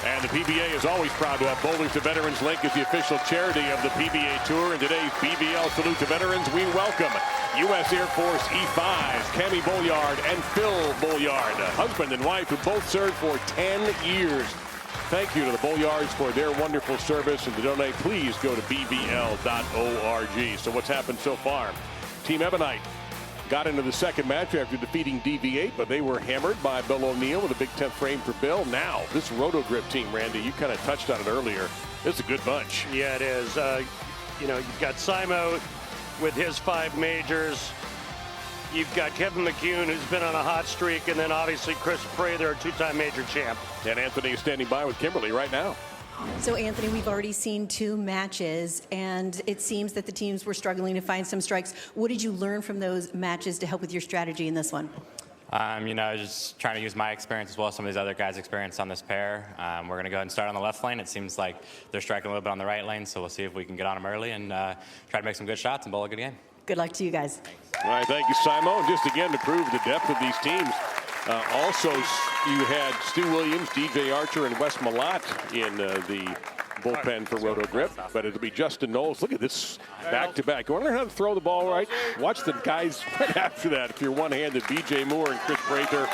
A: And the PBA is always proud to have Bowlers to Veterans Link as the official charity of the PBA Tour. And today's BBL Salute to Veterans, we welcome U.S. Air Force E5s, Cammie Bolyard and Phil Bolyard, husband and wife who both served for 10 years. Thank you to the Bolyards for their wonderful service. And to donate, please go to bbl.org. So what's happened so far? Team Ebonite got into the second match after defeating DV8, but they were hammered by Bill O'Neill with a big 10th frame for Bill. Now, this Roto Grip team, Randy, you kind of touched on it earlier. It's a good bunch.
B: Yeah, it is. You know, you've got Simo with his 5 majors. You've got Kevin McCune, who's been on a hot streak, and then obviously Chris Prather, a 2-time major champ.
A: And Anthony is standing by with Kimberly right now.
C: So, Anthony, we've already seen 2 matches, and it seems that the teams were struggling to find some strikes. What did you learn from those matches to help with your strategy in this one?
P: You know, just trying to use my experience as well as some of these other guys' experience on this pair. We're going to go ahead and start on the left lane. It seems like they're striking a little bit on the right lane, so we'll see if we can get on them early and try to make some good shots and bowl a good game.
C: Good luck to you guys.
A: All right, thank you, Simon. Just again to prove the depth of these teams. Also, you had Stu Williams, DJ Archer, and Wes Malott in the bullpen for Roto Grip, but it'll be Justin Knowles. Look at this back-to-back. You want to learn how to throw the ball right? Watch the guys right after that. If you're one-handed, BJ Moore and Chris Prather.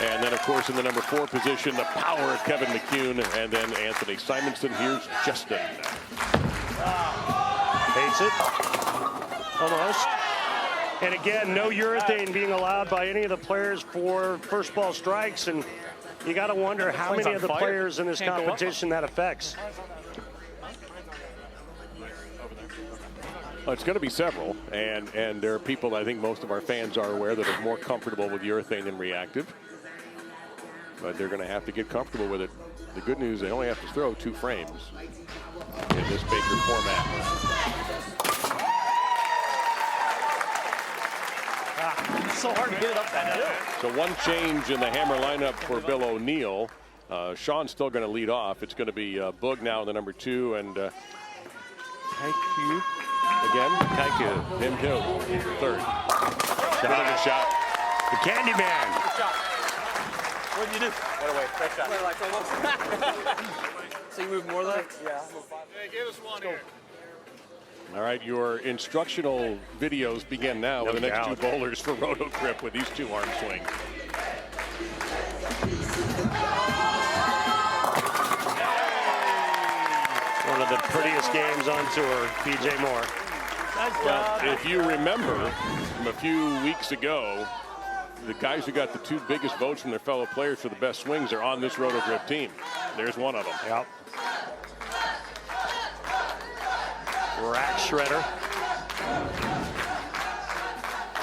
A: And then, of course, in the number 4 position, the power of Kevin McCune, and then Anthony Simonson. Here's Justin.
B: Hates it. Almost. And again, no urethane being allowed by any of the players for first ball strikes. And you got to wonder how many of the players in this competition that affects.
A: Well, it's going to be several. And there are people, I think most of our fans are aware, that are more comfortable with urethane than reactive. But they're going to have to get comfortable with it. The good news, they only have to throw 2 frames in this Baker format.
B: It's so hard to get it up that hill.
A: So one change in the hammer lineup for Bill O'Neill. Sean's still going to lead off. It's going to be Boog now in the number 2, and Kaiku again. Kaiku, him too, 3rd. Good shot.
B: The Candy Man.
J: Good shot. What did you do? Right away. Great shot. So you move more left? Yeah.
F: Hey, give us one here.
A: All right, your instructional videos begin now with the next 2 bowlers for Roto Grip with these 2 arm swings.
B: One of the prettiest games on tour, BJ Moore.
A: Well, if you remember from a few weeks ago, the guys who got the 2 biggest votes from their fellow players for the best swings are on this Roto Grip team. There's one of them.
B: Yep. Rack shredder.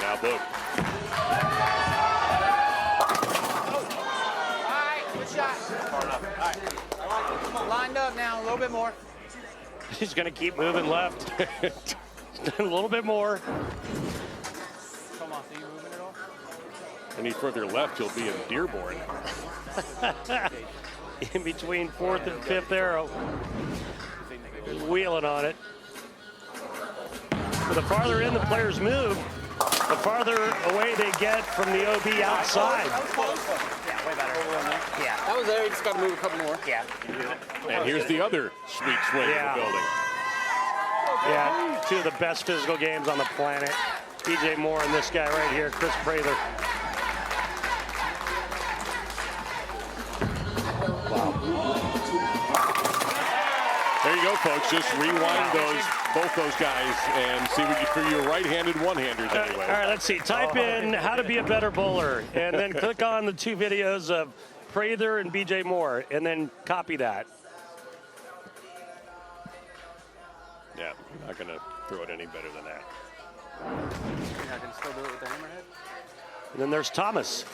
A: Now Boog.
J: All right, good shot. Far enough. All right. Lined up now, a little bit more.
B: He's going to keep moving left. A little bit more.
E: Come on, are you moving at all?
A: Any further left, he'll be in Dearborn.
B: In between 4th and 5th arrow. Wheeling on it. But the farther in the players move, the farther away they get from the OB outside.
J: Yeah, way better. Yeah, that was there. You just got to move a couple more. Yeah.
A: And here's the other sweet swing in the building.
B: Yeah, two of the best physical games on the planet. BJ Moore and this guy right here, Chris Prather.
A: There you go, folks. Just rewind both those guys and see what you for your right-handed one-handers anyway.
B: All right, let's see. Type in how to be a better bowler, and then click on the 2 videos of Prather and BJ Moore, and then copy that.
A: Yeah, I'm not going to throw it any better than that.
J: I can still do it with the hammerhead.
B: And then there's Thomas.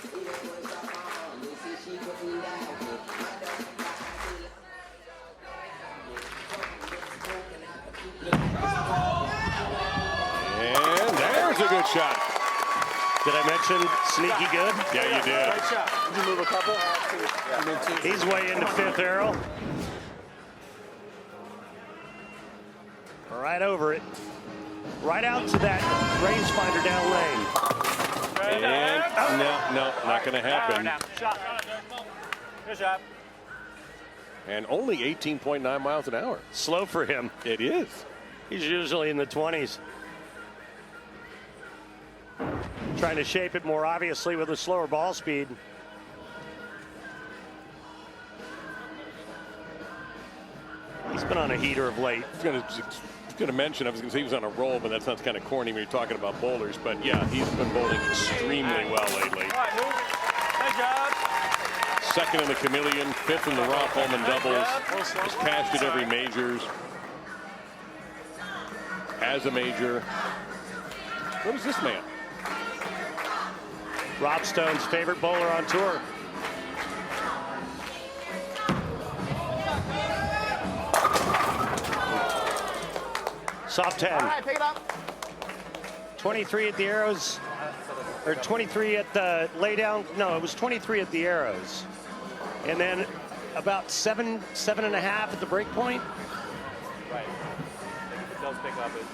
A: And there's a good shot.
B: Did I mention sneaky good?
A: Yeah, you did.
J: Right shot. Did you move a couple?
B: He's way into 5th arrow. Right over it. Right out to that rangefinder down lane.
A: And no, not going to happen.
J: Good shot.
A: And only 18.9 miles an hour.
B: Slow for him.
A: It is.
B: He's usually in the 20s. Trying to shape it more obviously with a slower ball speed. He's been on a heater of late.
A: I was going to mention, I was going to say he was on a roll, but that sounds kind of corny when you're talking about bowlers. But yeah, he's been bowling extremely well lately.
J: Good job.
A: 2nd in the Chameleon, 5th in the Raw Pullman doubles. He's cashed at every majors. As a major. What is this man?
B: Rob Stone's favorite bowler on tour. Soft 10.
J: All right, pick it up.
B: 23 at the arrows, or 23 at the laydown. No, it was 23 at the arrows. And then about 7.5 at the break point.
E: Right. If it does pick up, it's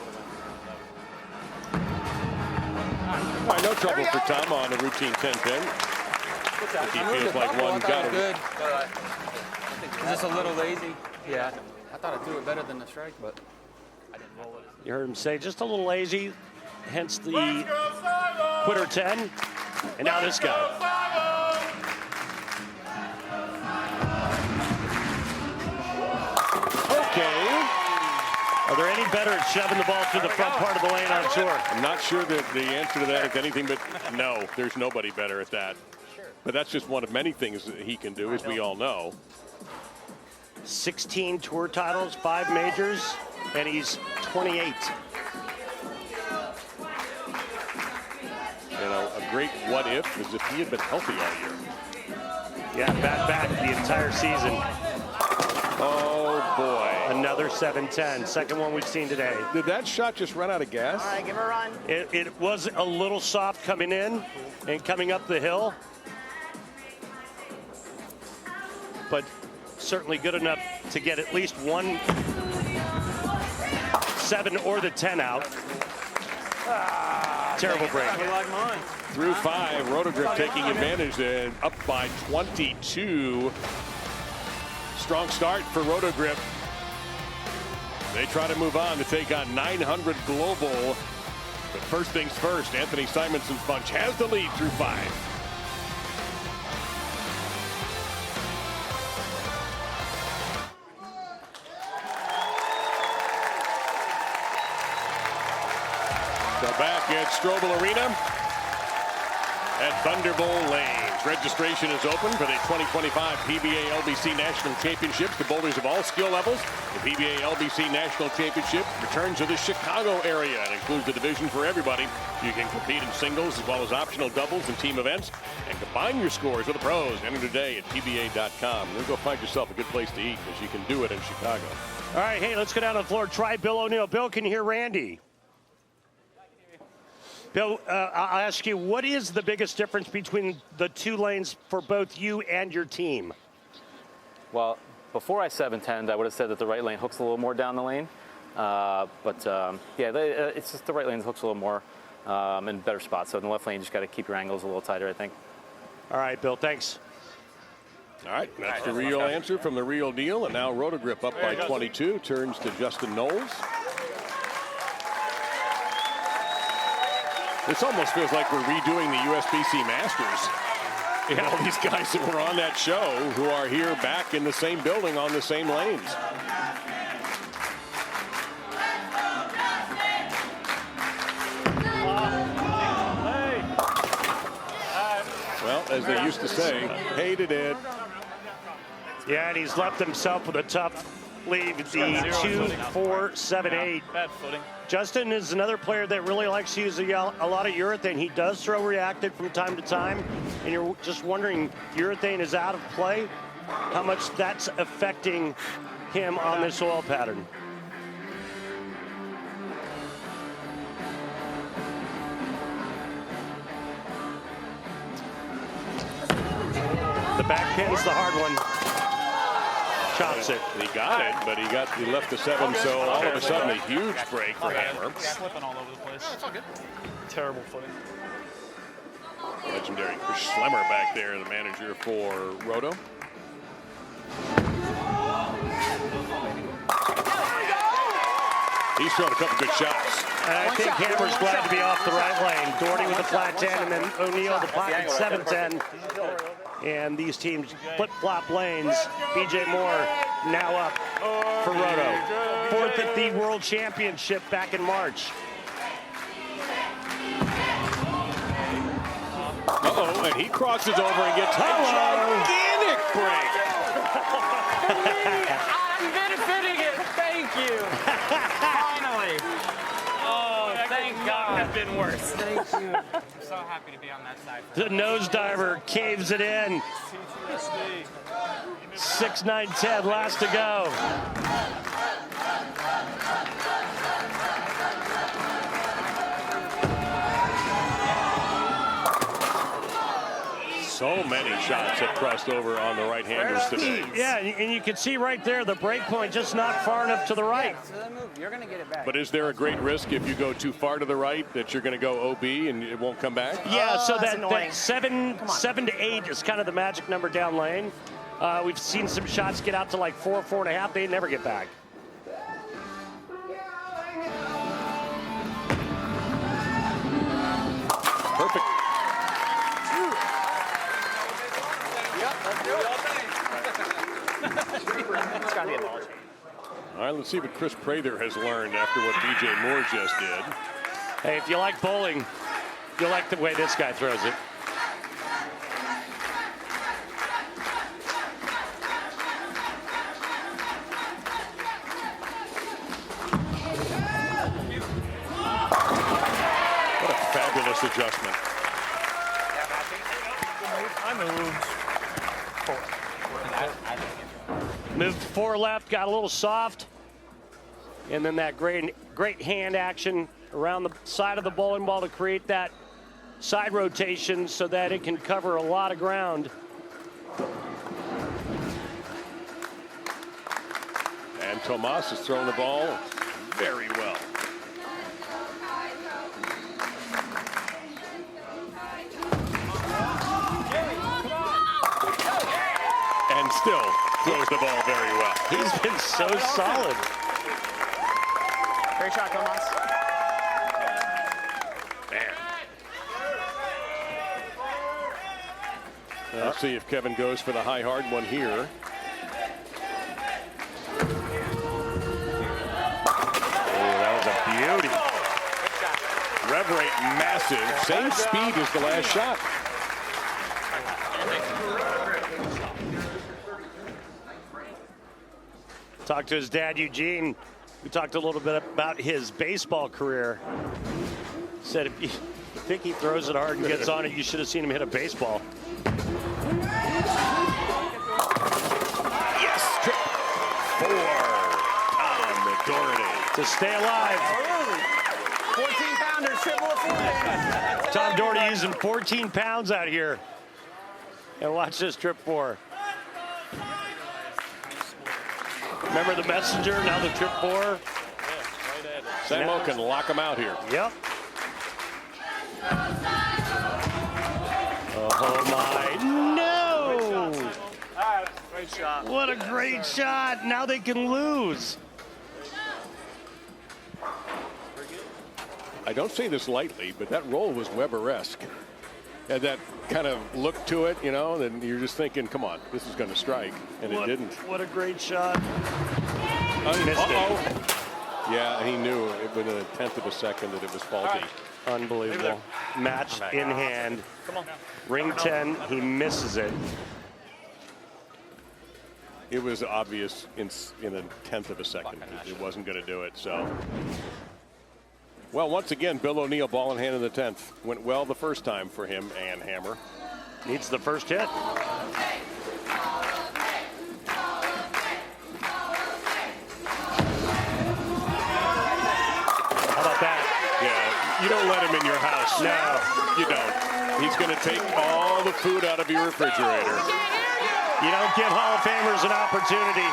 A: All right, no trouble for Tom on a routine 10-pin. He feels like one got him.
J: Good. Is this a little lazy? Yeah. I thought I threw it better than the strike, but I didn't roll it.
B: You heard him say just a little lazy, hence the quitter 10. And now this guy.
A: Okay.
B: Are there any better at shoving the ball through the front part of the lane on tour?
A: I'm not sure that the answer to that is anything but no. There's nobody better at that. But that's just one of many things that he can do, as we all know.
B: 16 tour titles, 5 majors, and he's 28.
A: You know, a great what if is if he had been healthy all year.
B: Yeah, back the entire season.
A: Oh, boy.
B: Another 7-10, second one we've seen today.
A: Did that shot just run out of gas?
G: All right, give her a run.
B: It was a little soft coming in and coming up the hill. But certainly good enough to get at least 1 7 or the 10 out. Terrible break.
A: Through 5, Roto Grip taking advantage and up by 22. Strong start for Roto Grip. They try to move on to take on 900 Global. But first things first, Anthony Simonson's bunch has the lead through 5. So back at Thunderbowl Arena at Thunderbowl Lanes. Registration is open for the 2025 PBA LBC National Championships to boulders of all skill levels. The PBA LBC National Championship returns to the Chicago area and includes a division for everybody. You can compete in singles as well as optional doubles and team events and combine your scores with the pros. Enter today at PBA.com. You'll go find yourself a good place to eat because you can do it in Chicago.
B: All right, hey, let's go down to the floor. Try Bill O'Neill. Bill, can you hear Randy? Bill, I'll ask you, what is the biggest difference between the two lanes for both you and your team?
Q: Well, before I 7-10'd, I would have said that the right lane hooks a little more down the lane. Yeah, it's just the right lane hooks a little more in better spots. So in the left lane, you just got to keep your angles a little tighter, I think.
B: All right, Bill, thanks.
A: All right, that's the real answer from the real deal. And now Roto Grip up by 22, turns to Justin Knowles. This almost feels like we're redoing the USBC Masters. And all these guys that were on that show who are here back in the same building on the same lanes. Well, as they used to say, hated it.
B: Yeah, and he's left himself with a tough lead, the 2-4-7-8.
M: Bad footing.
B: Justin is another player that really likes to use a lot of urethane. He does throw reactive from time to time, and you're just wondering, urethane is out of play, how much that's affecting him on this oil pattern. The back pin's the hard one. Chops it.
A: He got it, but he left the 7, so all of a sudden a huge break for Hammer.
M: Slipping all over the place. It's all good. Terrible footing.
A: Legendary Chris Schlemmer back there, the manager for Roto. He's thrown a couple good shots.
B: And I think Hammer's glad to be off the right lane. Doherty with the flat 10, and then O'Neill the pocket 7-10. And these teams flip-flop lanes. BJ Moore now up for Roto. Fourth at the World Championship back in March.
A: Uh-oh, and he crosses over and gets a gigantic break.
R: I'm benefiting it. Thank you. Finally. Oh, thank God.
M: Have been worse.
R: Thank you. I'm so happy to be on that side.
B: The nosediver caves it in. 6-9-10, last to go.
A: So many shots have crossed over on the right-handers today.
B: Yeah, and you can see right there the break point just not far enough to the right.
R: You're going to get it back.
A: But is there a great risk if you go too far to the right that you're going to go OB and it won't come back?
B: Yeah, so that 7 to 8 is kind of the magic number down lane. We've seen some shots get out to like 4, 4.5. They never get back.
A: Perfect. All right, let's see what Chris Prather has learned after what BJ Moore just did.
B: Hey, if you like bowling, you'll like the way this guy throws it.
A: What a fabulous adjustment.
M: I moved forward.
B: Moved 4 left, got a little soft. And then that great hand action around the side of the bowling ball to create that side rotation so that it can cover a lot of ground.
A: And Tomas has thrown the ball very well. And still throws the ball very well.
B: He's been so solid.
R: Great shot, Tomas.
A: Man. Let's see if Kevin goes for the high hard one here. Oh, that was a beauty. Rev rate massive. Same speed as the last shot.
B: Talked to his dad, Eugene. We talked a little bit about his baseball career. Said if you think he throws it hard and gets on it, you should have seen him hit a baseball.
A: Yes, trip 4. Tom Doherty.
B: To stay alive.
R: 14-pounder, triple forehand.
B: Tom Doherty using 14 pounds out here. And watch this trip 4. Remember the messenger, now the trip 4.
A: Samo can lock him out here.
B: Yep. Oh my, no!
M: Great shot.
B: What a great shot. Now they can lose.
A: I don't say this lightly, but that roll was Weber-esque. Had that kind of look to it, you know, and you're just thinking, come on, this is going to strike, and it didn't.
B: What a great shot.
A: Missed it. Yeah, he knew it within a tenth of a second that it was faulty.
B: Unbelievable. Match in hand.
M: Come on.
B: Ring 10, he misses it.
A: It was obvious in a tenth of a second. It wasn't going to do it, so. Well, once again, Bill O'Neill, ball in hand in the 10th. Went well the first time for him and Hammer.
B: Needs the first hit. How about that?
A: Yeah, you don't let him in your house.
B: No,
A: you don't. He's going to take all the food out of your refrigerator.
B: You don't give Hall of Famers an opportunity.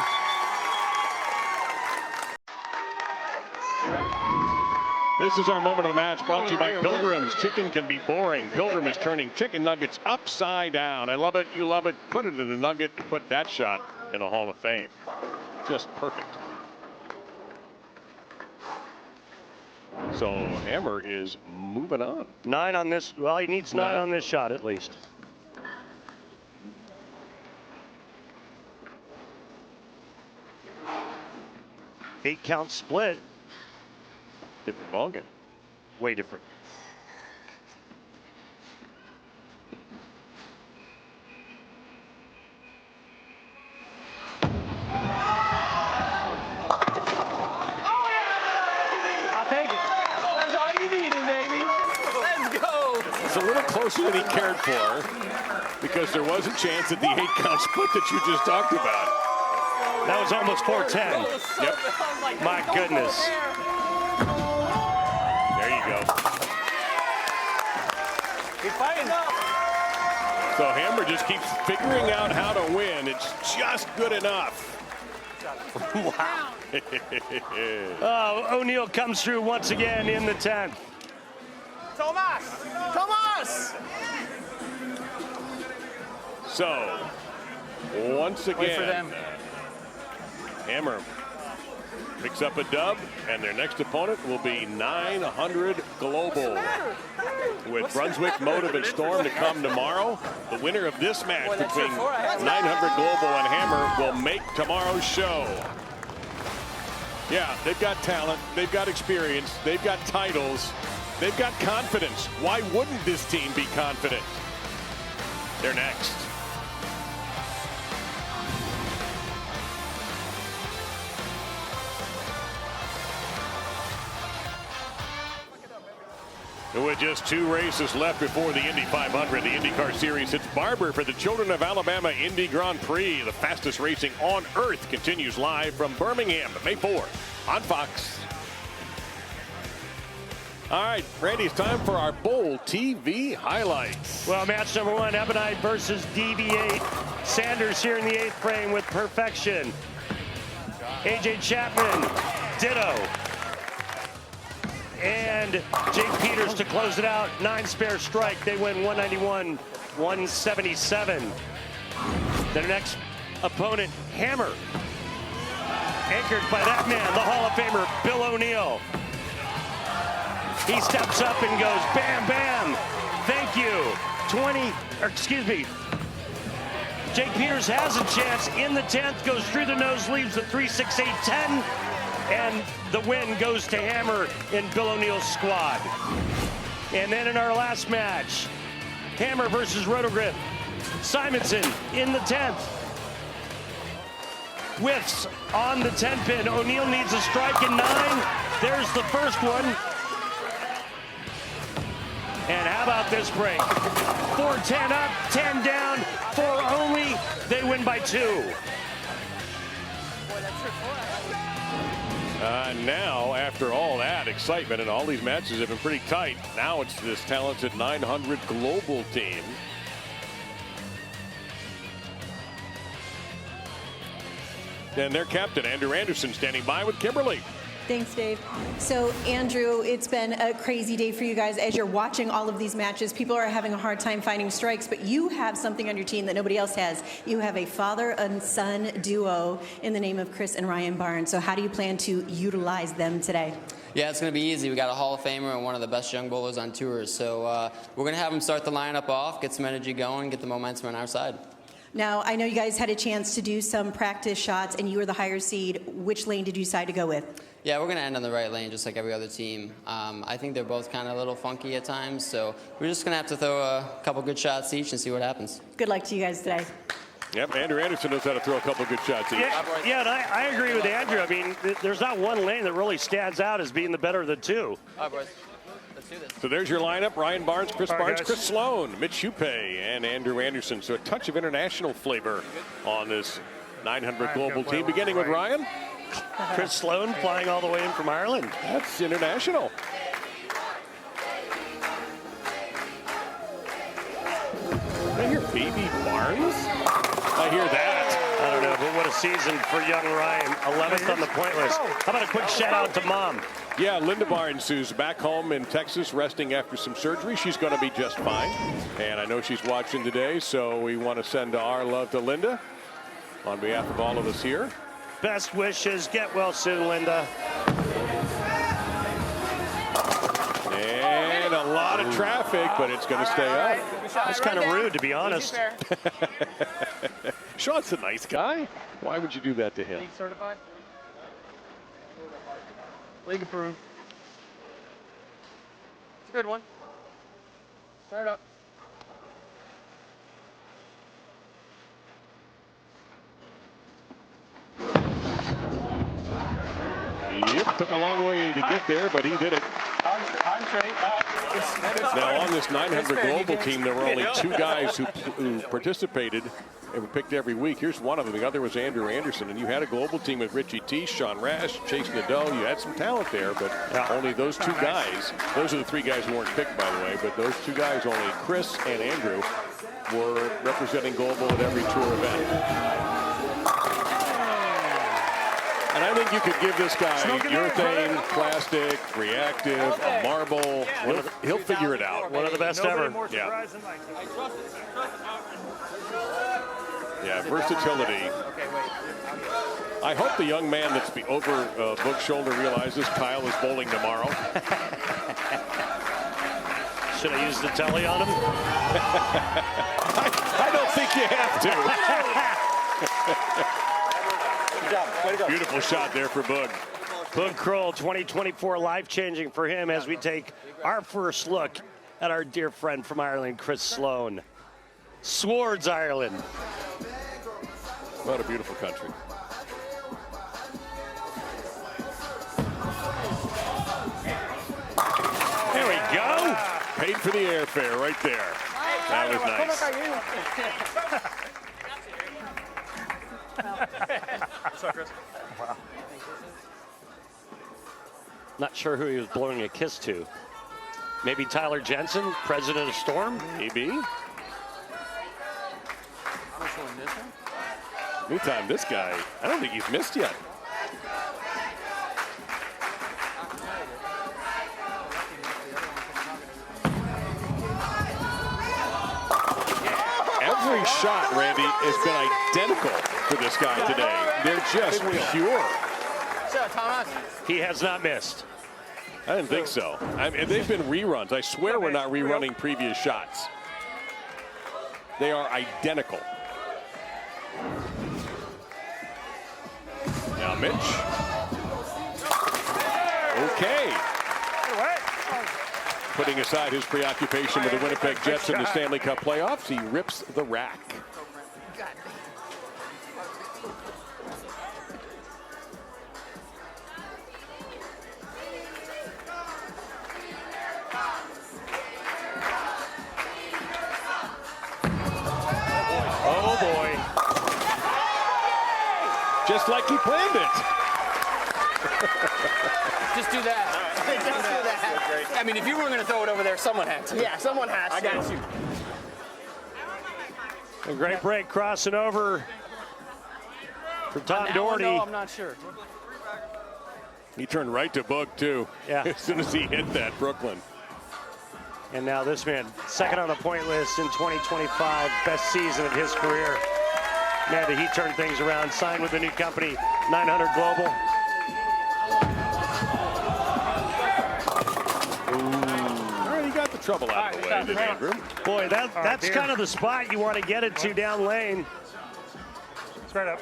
A: This is our moment of the match brought to you by Pilgrim's. Chicken can be boring. Pilgrim is turning chicken nuggets upside down. I love it. You love it. Put it in the nugget. Put that shot in the Hall of Fame. Just perfect. So Hammer is moving on.
B: 9 on this. Well, he needs 9 on this shot at least. Eight count split.
A: Different ballgame.
B: Way different.
R: I'll take it. That's all you needed, baby. Let's go.
A: It's a little closer than he cared for because there was a chance at the 8 count split that you just talked about.
B: That was almost 410.
A: Yep.
B: My goodness.
A: There you go.
R: Keep fighting up.
A: So Hammer just keeps figuring out how to win. It's just good enough.
B: Wow. Oh, O'Neill comes through once again in the 10th.
R: Tomas!
A: So, once again,
R: Wait for them.
A: Hammer picks up a dub, and their next opponent will be 900 Global. With Brunswick, Motive, and Storm to come tomorrow, the winner of this match between 900 Global and Hammer will make tomorrow's show. Yeah, they've got talent, they've got experience, they've got titles, they've got confidence. Why wouldn't this team be confident? They're next. With just 2 races left before the Indy 500, the IndyCar Series hits Barber for the Children of Alabama Indy Grand Prix. The fastest racing on earth continues live from Birmingham, May 4 on Fox. All right, Randy, it's time for our Bowl TV highlights.
B: Well, match number 1, Ebonite versus DB8. Sanders here in the 8th frame with perfection. AJ Chapman, ditto. And Jake Peters to close it out. 9 spare strike. They win 191-177. Their next opponent, Hammer. Anchored by that man, the Hall of Famer, Bill O'Neill. He steps up and goes, bam, bam. Thank you. Jake Peters has a chance in the 10th, goes through the nose, leaves the 3-6-8-10. And the win goes to Hammer in Bill O'Neill's squad. And then in our last match, Hammer versus Roto Grip. Simonson in the 10th. whiffs on the 10-pin. O'Neal needs a strike in 9. There's the first one. And how about this break? 4-10 up, 10 down, 4 only. They win by 2.
A: Now, after all that excitement, and all these matches have been pretty tight, now it's this talented 900 global team. And their captain, Andrew Anderson, standing by with Kimberly.
C: Thanks, Dave. So, Andrew, it's been a crazy day for you guys. As you're watching all of these matches, people are having a hard time finding strikes, but you have something on your team that nobody else has. You have a father and son duo in the name of Chris and Ryan Barnes. So how do you plan to utilize them today?
J: Yeah, it's going to be easy. We got a Hall of Famer and one of the best young bowlers on tour. So we're going to have them start the lineup off, get some energy going, get the momentum on our side.
C: Now, I know you guys had a chance to do some practice shots, and you were the higher seed. Which lane did you decide to go with?
J: Yeah, we're going to end on the right lane just like every other team. I think they're both kind of a little funky at times, so we're just going to have to throw a couple good shots each and see what happens.
C: Good luck to you guys today.
A: Yep, Andrew Anderson knows how to throw a couple good shots each.
B: Yeah, and I agree with Andrew. I mean, there's not one lane that really stands out as being the better of the two.
J: All right, boys. Let's do this.
A: So there's your lineup: Ryan Barnes, Chris
B: All right,
A: Barnes,
B: guys.
A: Chris Sloan, Mitch Hupe, and Andrew Anderson. So a touch of international flavor on this 900 global team, beginning with Ryan.
B: Chris Sloan flying all the way in from Ireland.
A: That's international. I hear Baby Barnes. I hear that.
B: I don't know, but what a season for young Ryan. 11th on the point list. How about a quick shout out to Mom?
A: Yeah, Linda Barnes, who's back home in Texas resting after some surgery. She's going to be just fine. And I know she's watching today, so we want to send our love to Linda on behalf of all of us here.
B: Best wishes. Get well soon, Linda.
A: And a lot of traffic, but it's going to stay up.
B: That's kind of rude, to be honest.
A: Sean's a nice guy. Why would you do that to him?
R: League certified? League approved. It's a good one. Start up.
A: Yep, took a long way to get there, but he did it. Now on this 900 global team, there were only 2 guys who participated and were picked every week. Here's one of them. The other was Andrew Anderson. And you had a global team with Richie T, Sean Rash, Chase Nadeau. You had some talent there, but only those 2 guys. Those are the 3 guys who weren't picked, by the way. But those 2 guys, only Chris and Andrew, were representing global at every tour event. And I think you could give this guy urethane, plastic, reactive, a marble. He'll figure it out.
B: One of the best ever.
A: Yeah. Yeah, versatility. I hope the young man that's over Book's shoulder realizes Kyle is bowling tomorrow.
B: Should I use the telly on him?
A: I don't think you have to.
R: Good job. Way to go.
A: Beautiful shot there for Boog.
B: Boog Kroll, 2024 life-changing for him as we take our first look at our dear friend from Ireland, Chris Sloan. Swords, Ireland.
A: What a beautiful country.
B: There we go.
A: Paid for the airfare right there. That was nice.
R: Sorry, Chris.
B: Wow. Not sure who he was blowing a kiss to. Maybe Tyler Jensen, president of Storm?
A: Maybe. Meantime, this guy, I don't think he's missed yet. Every shot, Randy, has been identical for this guy today. They're just pure.
B: He has not missed.
A: I didn't think so. I mean, they've been reruns. I swear we're not rerunning previous shots. They are identical. Now Mitch. Okay. Putting aside his preoccupation with the Winnipeg Jets in the Stanley Cup playoffs, he rips the rack. Just like he planned it.
S: Just do that.
G: Just do that.
S: I mean, if you were going to throw it over there, someone had to.
G: Yeah, someone has to.
S: I got you.
B: A great break crossing over for Tom Doherty.
S: No, I'm not sure.
A: He turned right to Book, too.
B: Yeah.
A: As soon as he hit that, Brooklyn.
B: And now this man, second on the point list in 2025, best season of his career. Man, did he turn things around, signed with the new company, 900 Global.
A: All right, he got the trouble out of the way, did Andrew?
B: Boy, that's kind of the spot you want to get it to down lane.
N: Straight up.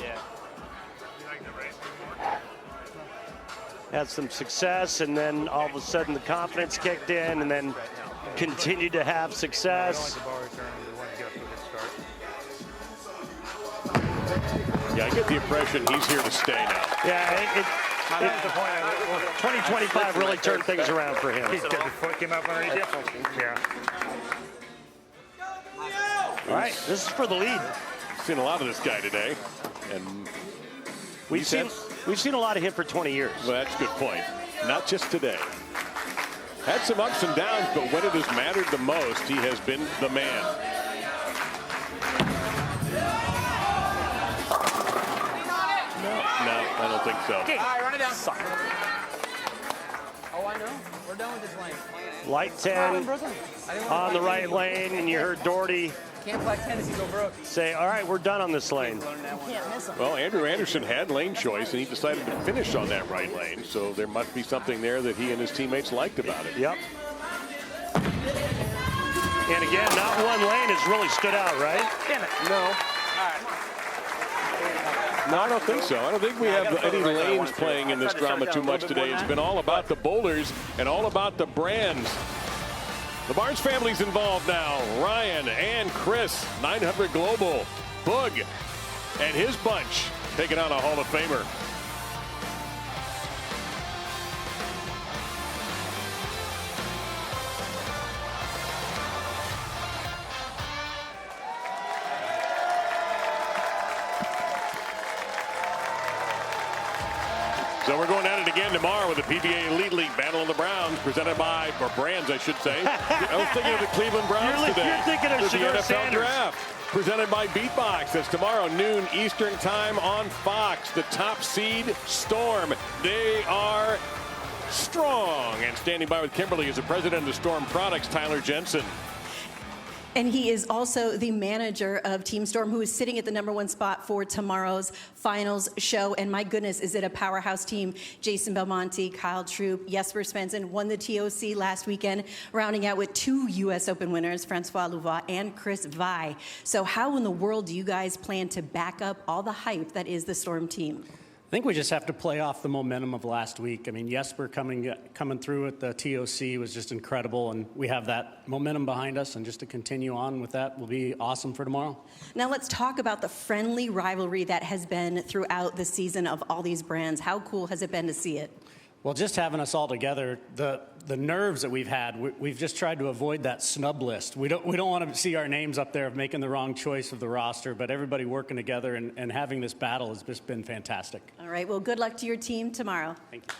S: Yeah.
B: Had some success, and then all of a sudden the confidence kicked in, and then continued to have success.
A: Yeah, I get the impression he's here to stay now.
B: Yeah, 2025 really turned things around for him.
N: His foot came up underneath you. Yeah.
B: All right, this is for the lead.
A: Seen a lot of this guy today, and
B: we've seen a lot of him for 20 years.
A: Well, that's a good point. Not just today. Had some ups and downs, but when it has mattered the most, he has been the man. No, I don't think so.
S: Okay. All right, run it down. Oh, I know. We're done with this lane.
B: Light 10 on the right lane, and you heard Doherty
S: Can't play tennis, go broke.
B: say, all right, we're done on this lane.
S: Can't miss him.
A: Well, Andrew Anderson had lane choice, and he decided to finish on that right lane, so there must be something there that he and his teammates liked about it.
B: Yep. And again, not one lane has really stood out, right?
S: Damn it.
A: No.
S: All right.
A: No, I don't think so. I don't think we have any lanes playing in this drama too much today. It's been all about the boulders and all about the brands. The Barnes family's involved now. Ryan and Chris, 900 Global. Boog and his bunch taking on a Hall of Famer. So we're going at it again tomorrow with the PBA Elite League Battle of the Browns, presented by, or Brands, I should say. I was thinking of the Cleveland Browns today.
B: You're thinking of
A: the
B: Shedeur
A: NFL
B: Sanders.
A: Draft, presented by BeatBox. That's tomorrow, noon Eastern time on Fox. The top seed, Storm. They are strong. And standing by with Kimberly is the president of Storm Products, Tyler Jensen.
C: And he is also the manager of Team Storm, who is sitting at the #1 spot for tomorrow's finals show. And my goodness, is it a powerhouse team? Jason Belmonte, Kyle Troop, Jesper Svensson won the TOC last weekend, rounding out with 2 U.S. Open winners, Francois Louvois and Chris Vai. So how in the world do you guys plan to back up all the hype that is the Storm team?
I: I think we just have to play off the momentum of last week. I mean, Jesper coming through at the TOC was just incredible, and we have that momentum behind us, and just to continue on with that will be awesome for tomorrow.
C: Now let's talk about the friendly rivalry that has been throughout the season of all these brands. How cool has it been to see it?
I: Well, just having us all together, the nerves that we've had, we've just tried to avoid that snub list. We don't want to see our names up there of making the wrong choice of the roster, but everybody working together and having this battle has just been fantastic.
C: All right, well, good luck to your team tomorrow.
I: Thank you.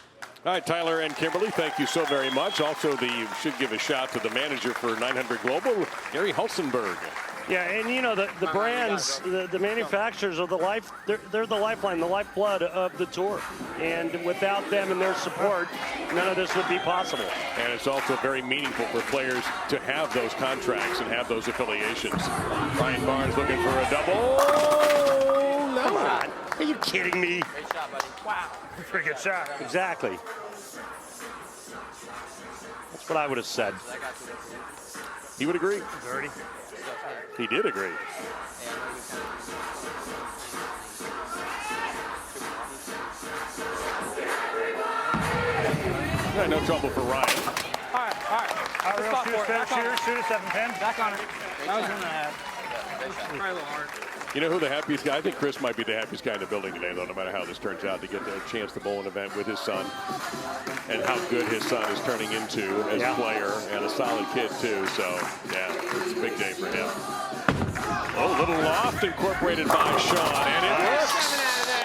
A: All right, Tyler and Kimberly, thank you so very much. Also, should give a shout to the manager for 900 Global, Gary Hulsenberg.
B: Yeah, and you know, the brands, the manufacturers are they're the lifeline, the lifeblood of the tour. And without them and their support, none of this would be possible.
A: And it's also very meaningful for players to have those contracts and have those affiliations. Ryan Barnes looking for a double. No.
B: Come on. Are you kidding me?
S: Great shot, buddy. Wow.
B: Pretty good shot. Exactly. That's what I would have said.
A: He would agree.
B: Dirty.
A: He did agree. No trouble for Ryan.
S: All right. Let's spot for it. Back on it.
N: Shoot a 7-10.
S: Back on it. That was in the head. Probably a little hard.
A: You know who the happiest guy? I think Chris might be the happiest guy in the building today, though, no matter how this turns out, to get the chance to bowl an event with his son and how good his son is turning into as a player, and a solid kid, too. So, yeah, it's a big day for him. Oh, little loft incorporated by Sean, and it works.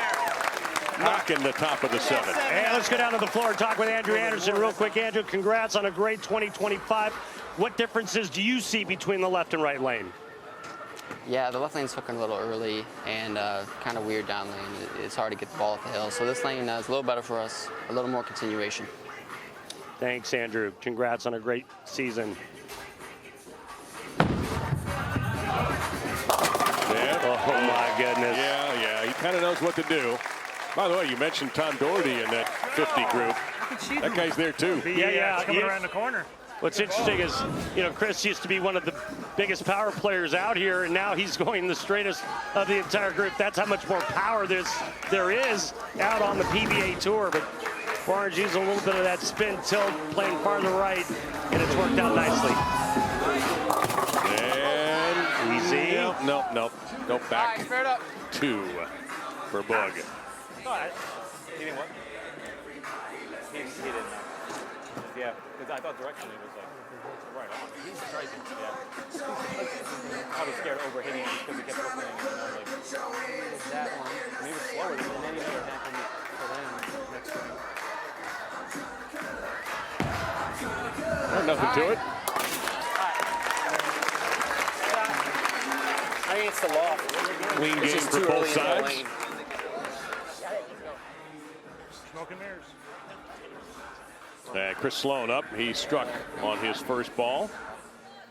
A: knocking the top of the 7th.
B: And let's go down to the floor and talk with Andrew Anderson real quick. Andrew, congrats on a great 2025. What differences do you see between the left and right lane?
J: Yeah, the left lane's hooking a little early and kind of weird down lane. It's hard to get the ball up the hill. So this lane is a little better for us, a little more continuation.
B: Thanks, Andrew. Congrats on a great season.
A: Yeah.
B: Oh, my goodness.
A: Yeah, he kind of knows what to do. By the way, you mentioned Tom Doherty in that 50 group. That guy's there, too.
N: Yeah, coming around the corner.
B: What's interesting is, Chris used to be one of the biggest power players out here, and now he's going the straightest of the entire group. That's how much more power there is out on the PBA Tour. But Barnes used a little bit of that spin tilt, playing farther right, and it's worked out nicely.
A: And
B: easy.
A: Nope. Back
R: Right,
A: 2 for Boog.
E: He didn't what? He didn't. Yeah, because I thought directionally it was like right on. He's striking. Yeah. I was scared of overhitting him because he kept looking at me. And I was like, that one. And he was slower than any other happened for them next to him.
A: Nothing to it.
R: I think it's the loft.
A: Clean game for both sides.
N: Smoke and mirrors.
A: Chris Sloan up. He struck on his first ball.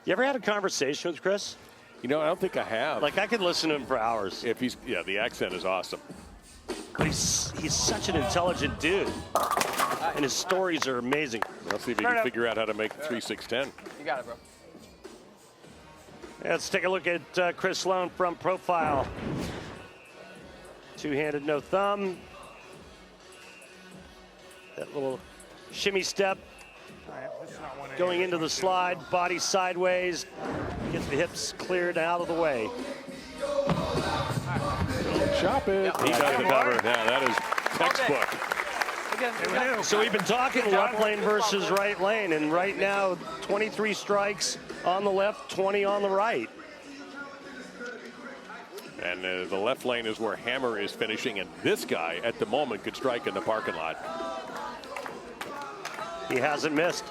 B: You ever had a conversation with Chris?
A: I don't think I have.
B: Like, I could listen to him for hours.
A: The accent is awesome.
B: But he's such an intelligent dude. And his stories are amazing.
A: Let's see if he can figure out how to make 3-6-10.
J: You got it, bro.
B: Let's take a look at Chris Sloan from profile. Two-handed, no thumb. That little shimmy step. Going into the slide, body sideways. Get the hips cleared out of the way.
A: Chop it. He got the cover. Yeah, that is textbook.
B: So we've been talking left lane versus right lane, and right now 23 strikes on the left, 20 on the right.
A: And the left lane is where Hammer is finishing, and this guy at the moment could strike in the parking lot.
B: He hasn't missed.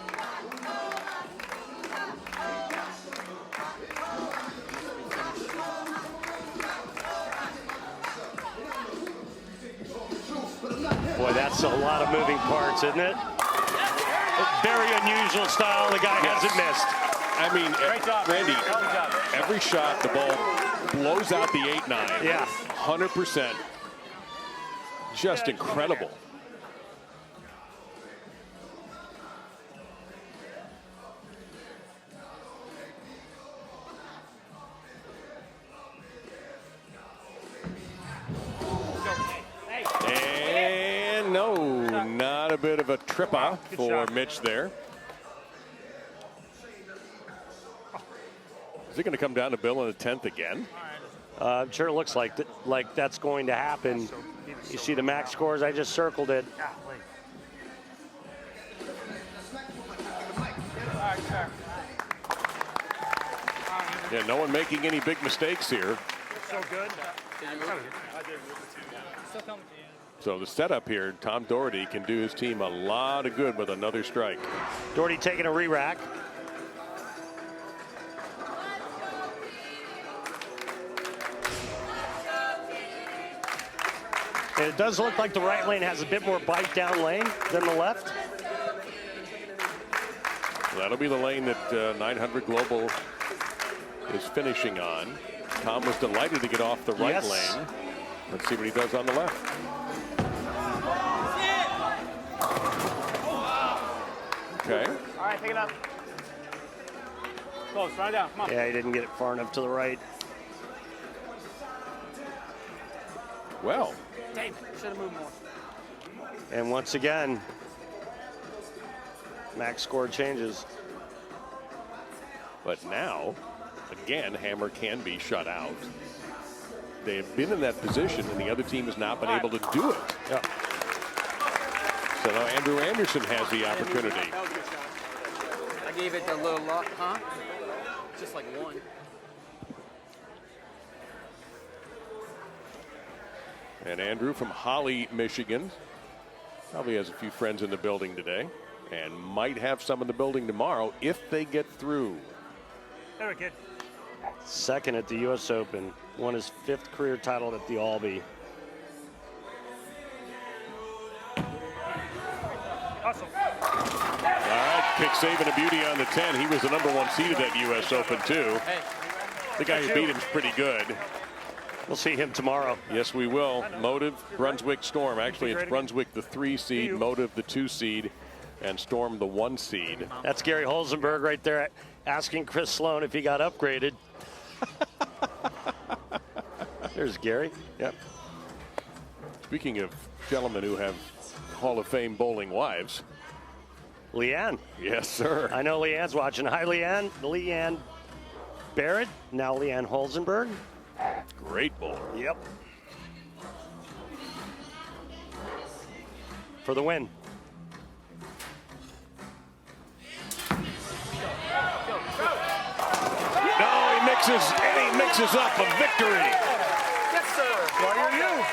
B: Boy, that's a lot of moving parts, isn't it? Very unusual style. The guy hasn't missed.
A: I mean, Randy, every shot, the ball blows out the 8-9.
B: Yeah.
A: 100%. Just incredible. And no, not a bit of a trip-off for Mitch there. Is it going to come down to Bill in the 10th again?
B: I'm sure it looks like that's going to happen. You see the max scores? I just circled it.
A: Yeah, no one making any big mistakes here.
N: So good.
A: So the setup here, Tom Doherty can do his team a lot of good with another strike.
B: Doherty taking a re-rack. And it does look like the right lane has a bit more bite down lane than the left.
A: That'll be the lane that 900 Global is finishing on. Tom was delighted to get off the right lane. Let's see what he does on the left. Okay.
R: All right, pick it up. Close, run it down. Come on.
B: Yeah, he didn't get it far enough to the right.
A: Well.
R: Dave, should have moved more.
B: And once again, max score changes.
A: But now, again, Hammer can be shut out. They have been in that position, and the other team has not been able to do it.
B: Yep.
A: So now Andrew Anderson has the opportunity.
J: I gave it a little lot, huh? Just like one.
A: And Andrew from Holly, Michigan. Probably has a few friends in the building today and might have some in the building tomorrow if they get through.
N: There, kid.
B: Second at the U.S. Open. Won his 5th career title at the Albee.
N: Awesome.
A: All right, kick saving a beauty on the 10. He was the #1 seed at that U.S. Open, too. The guy who beat him's pretty good.
B: We'll see him tomorrow.
A: Yes, we will. Motive, Brunswick, Storm. Actually, it's Brunswick the 3 seed, Motive the 2 seed, and Storm the 1 seed.
B: That's Gary Holzenberg right there asking Chris Sloan if he got upgraded. There's Gary.
A: Yep. Speaking of gentlemen who have Hall of Fame bowling wives.
B: Leanne.
A: Yes, sir.
B: I know Leanne's watching. Hi, Leanne. Leanne Barrett, now Leanne Holzenberg.
A: Great bowler.
B: Yep. For the win.
A: No, he mixes, and he mixes up a victory.
R: Yes, sir.
N: Why are you?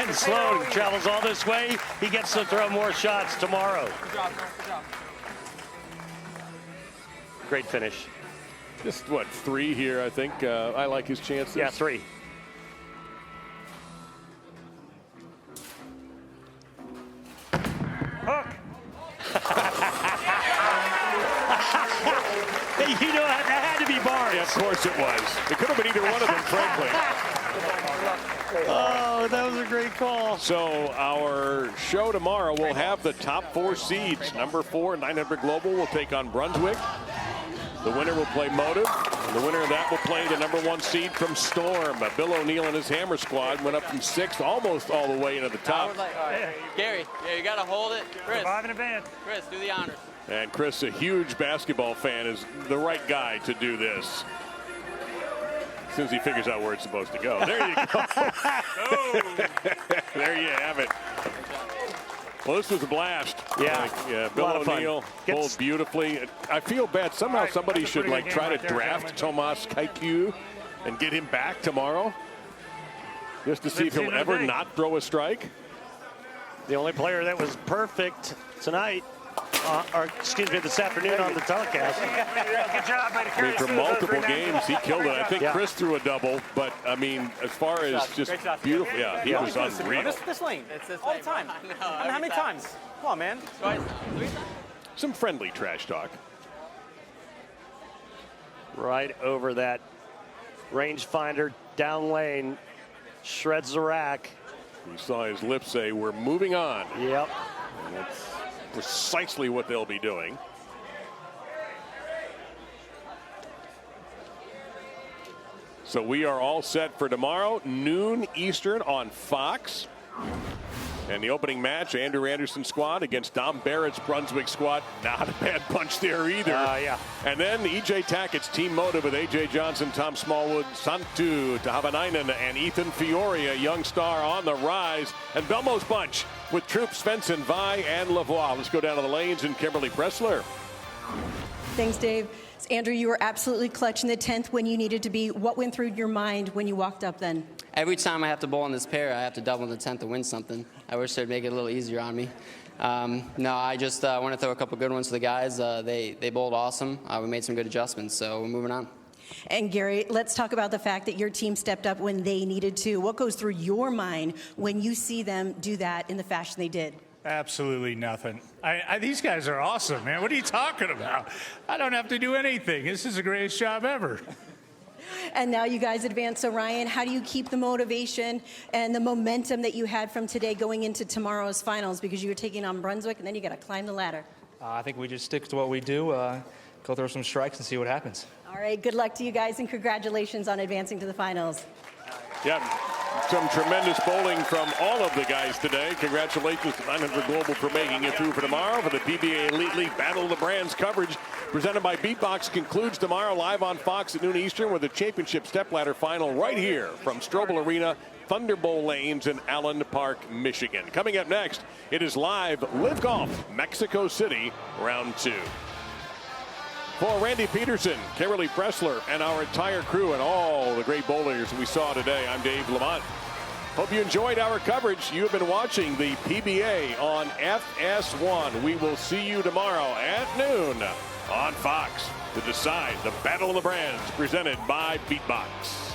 B: And Sloan travels all this way. He gets to throw more shots tomorrow.
R: Good job, man. Good job.
B: Great finish.
A: Just, what, 3 here, I think. I like his chances.
B: Yeah, 3.
N: Hook.
B: You know, that had to be Barnes.
A: Yeah, of course it was. It could have been either one of them, frankly.
B: Oh, that was a great call.
A: So our show tomorrow will have the top 4 seeds. Number 4, 900 Global, will take on Brunswick. The winner will play Motive. And the winner of that will play the #1 seed from Storm. Bill O'Neill and his Hammer squad went up from 6th, almost all the way into the top.
J: Gary, yeah, you got to hold it. Chris.
N: 5 in advance.
J: Chris, do the honors.
A: And Chris, a huge basketball fan, is the right guy to do this. As soon as he figures out where it's supposed to go. There you go. There you have it. Well, this was a blast.
B: Yeah.
A: Bill O'Neill bowled beautifully. I feel bad. Somehow somebody should try to draft Tomas Kaiku and get him back tomorrow, just to see if he'll ever not throw a strike.
B: The only player that was perfect tonight, or excuse me, this afternoon on the telecast.
N: Good job, buddy.
A: I mean, for multiple games, he killed it. I think Chris threw a double, but I mean, as far as just beautiful, yeah, he was unreal.
E: This lane. It's this all the time. I mean, how many times? Come on, man.
A: Some friendly trash talk.
B: Right over that rangefinder down lane, shreds the rack.
A: We saw his lips say, "We're moving on."
B: Yep.
A: And that's precisely what they'll be doing. So we are all set for tomorrow, noon Eastern on Fox. And the opening match, Andrew Anderson's squad against Dom Barrett's Brunswick squad. Not a bad punch there either.
B: Yeah.
A: And then EJ Tackett's Team Motive with AJ Johnson, Tom Smallwood, Santu, Tahavanainen, and Ethan Fiore, a young star on the rise. And Belmo's bunch with Troop, Svensson, Vi, and Lavoie. Let's go down to the lanes and Kimberly Pressler.
C: Thanks, Dave. Andrew, you were absolutely clutch in the 10th when you needed to be. What went through your mind when you walked up then?
J: Every time I have to bowl in this pair, I have to double in the 10th to win something. I wish they'd make it a little easier on me. No, I just want to throw a couple good ones to the guys. They bowled awesome. We made some good adjustments, so we're moving on.
C: And Gary, let's talk about the fact that your team stepped up when they needed to. What goes through your mind when you see them do that in the fashion they did?
T: Absolutely nothing. These guys are awesome, man. What are you talking about? I don't have to do anything. This is the greatest job ever.
C: And now you guys advance. So, Ryan, how do you keep the motivation and the momentum that you had from today going into tomorrow's finals? Because you were taking on Brunswick, and then you got to climb the ladder.
U: I think we just stick to what we do, go throw some strikes and see what happens.
C: All right, good luck to you guys, and congratulations on advancing to the finals.
A: Yep, some tremendous bowling from all of the guys today. Congratulations to 900 Global for making it through for tomorrow for the PBA Elite League Battle of the Brands coverage presented by BeatBox concludes tomorrow live on Fox at noon Eastern with the championship stepladder final right here from Strobel Arena, Thunderbowl Lanes in Allen Park, Michigan. Coming up next, it is live Live Golf, Mexico City, round 2. For Randy Peterson, Kimberly Pressler, and our entire crew and all the great bowlers we saw today, I'm Dave Lamont. Hope you enjoyed our coverage. You have been watching the PBA on FS1. We will see you tomorrow at noon on Fox to decide the Battle of the Brands presented by BeatBox.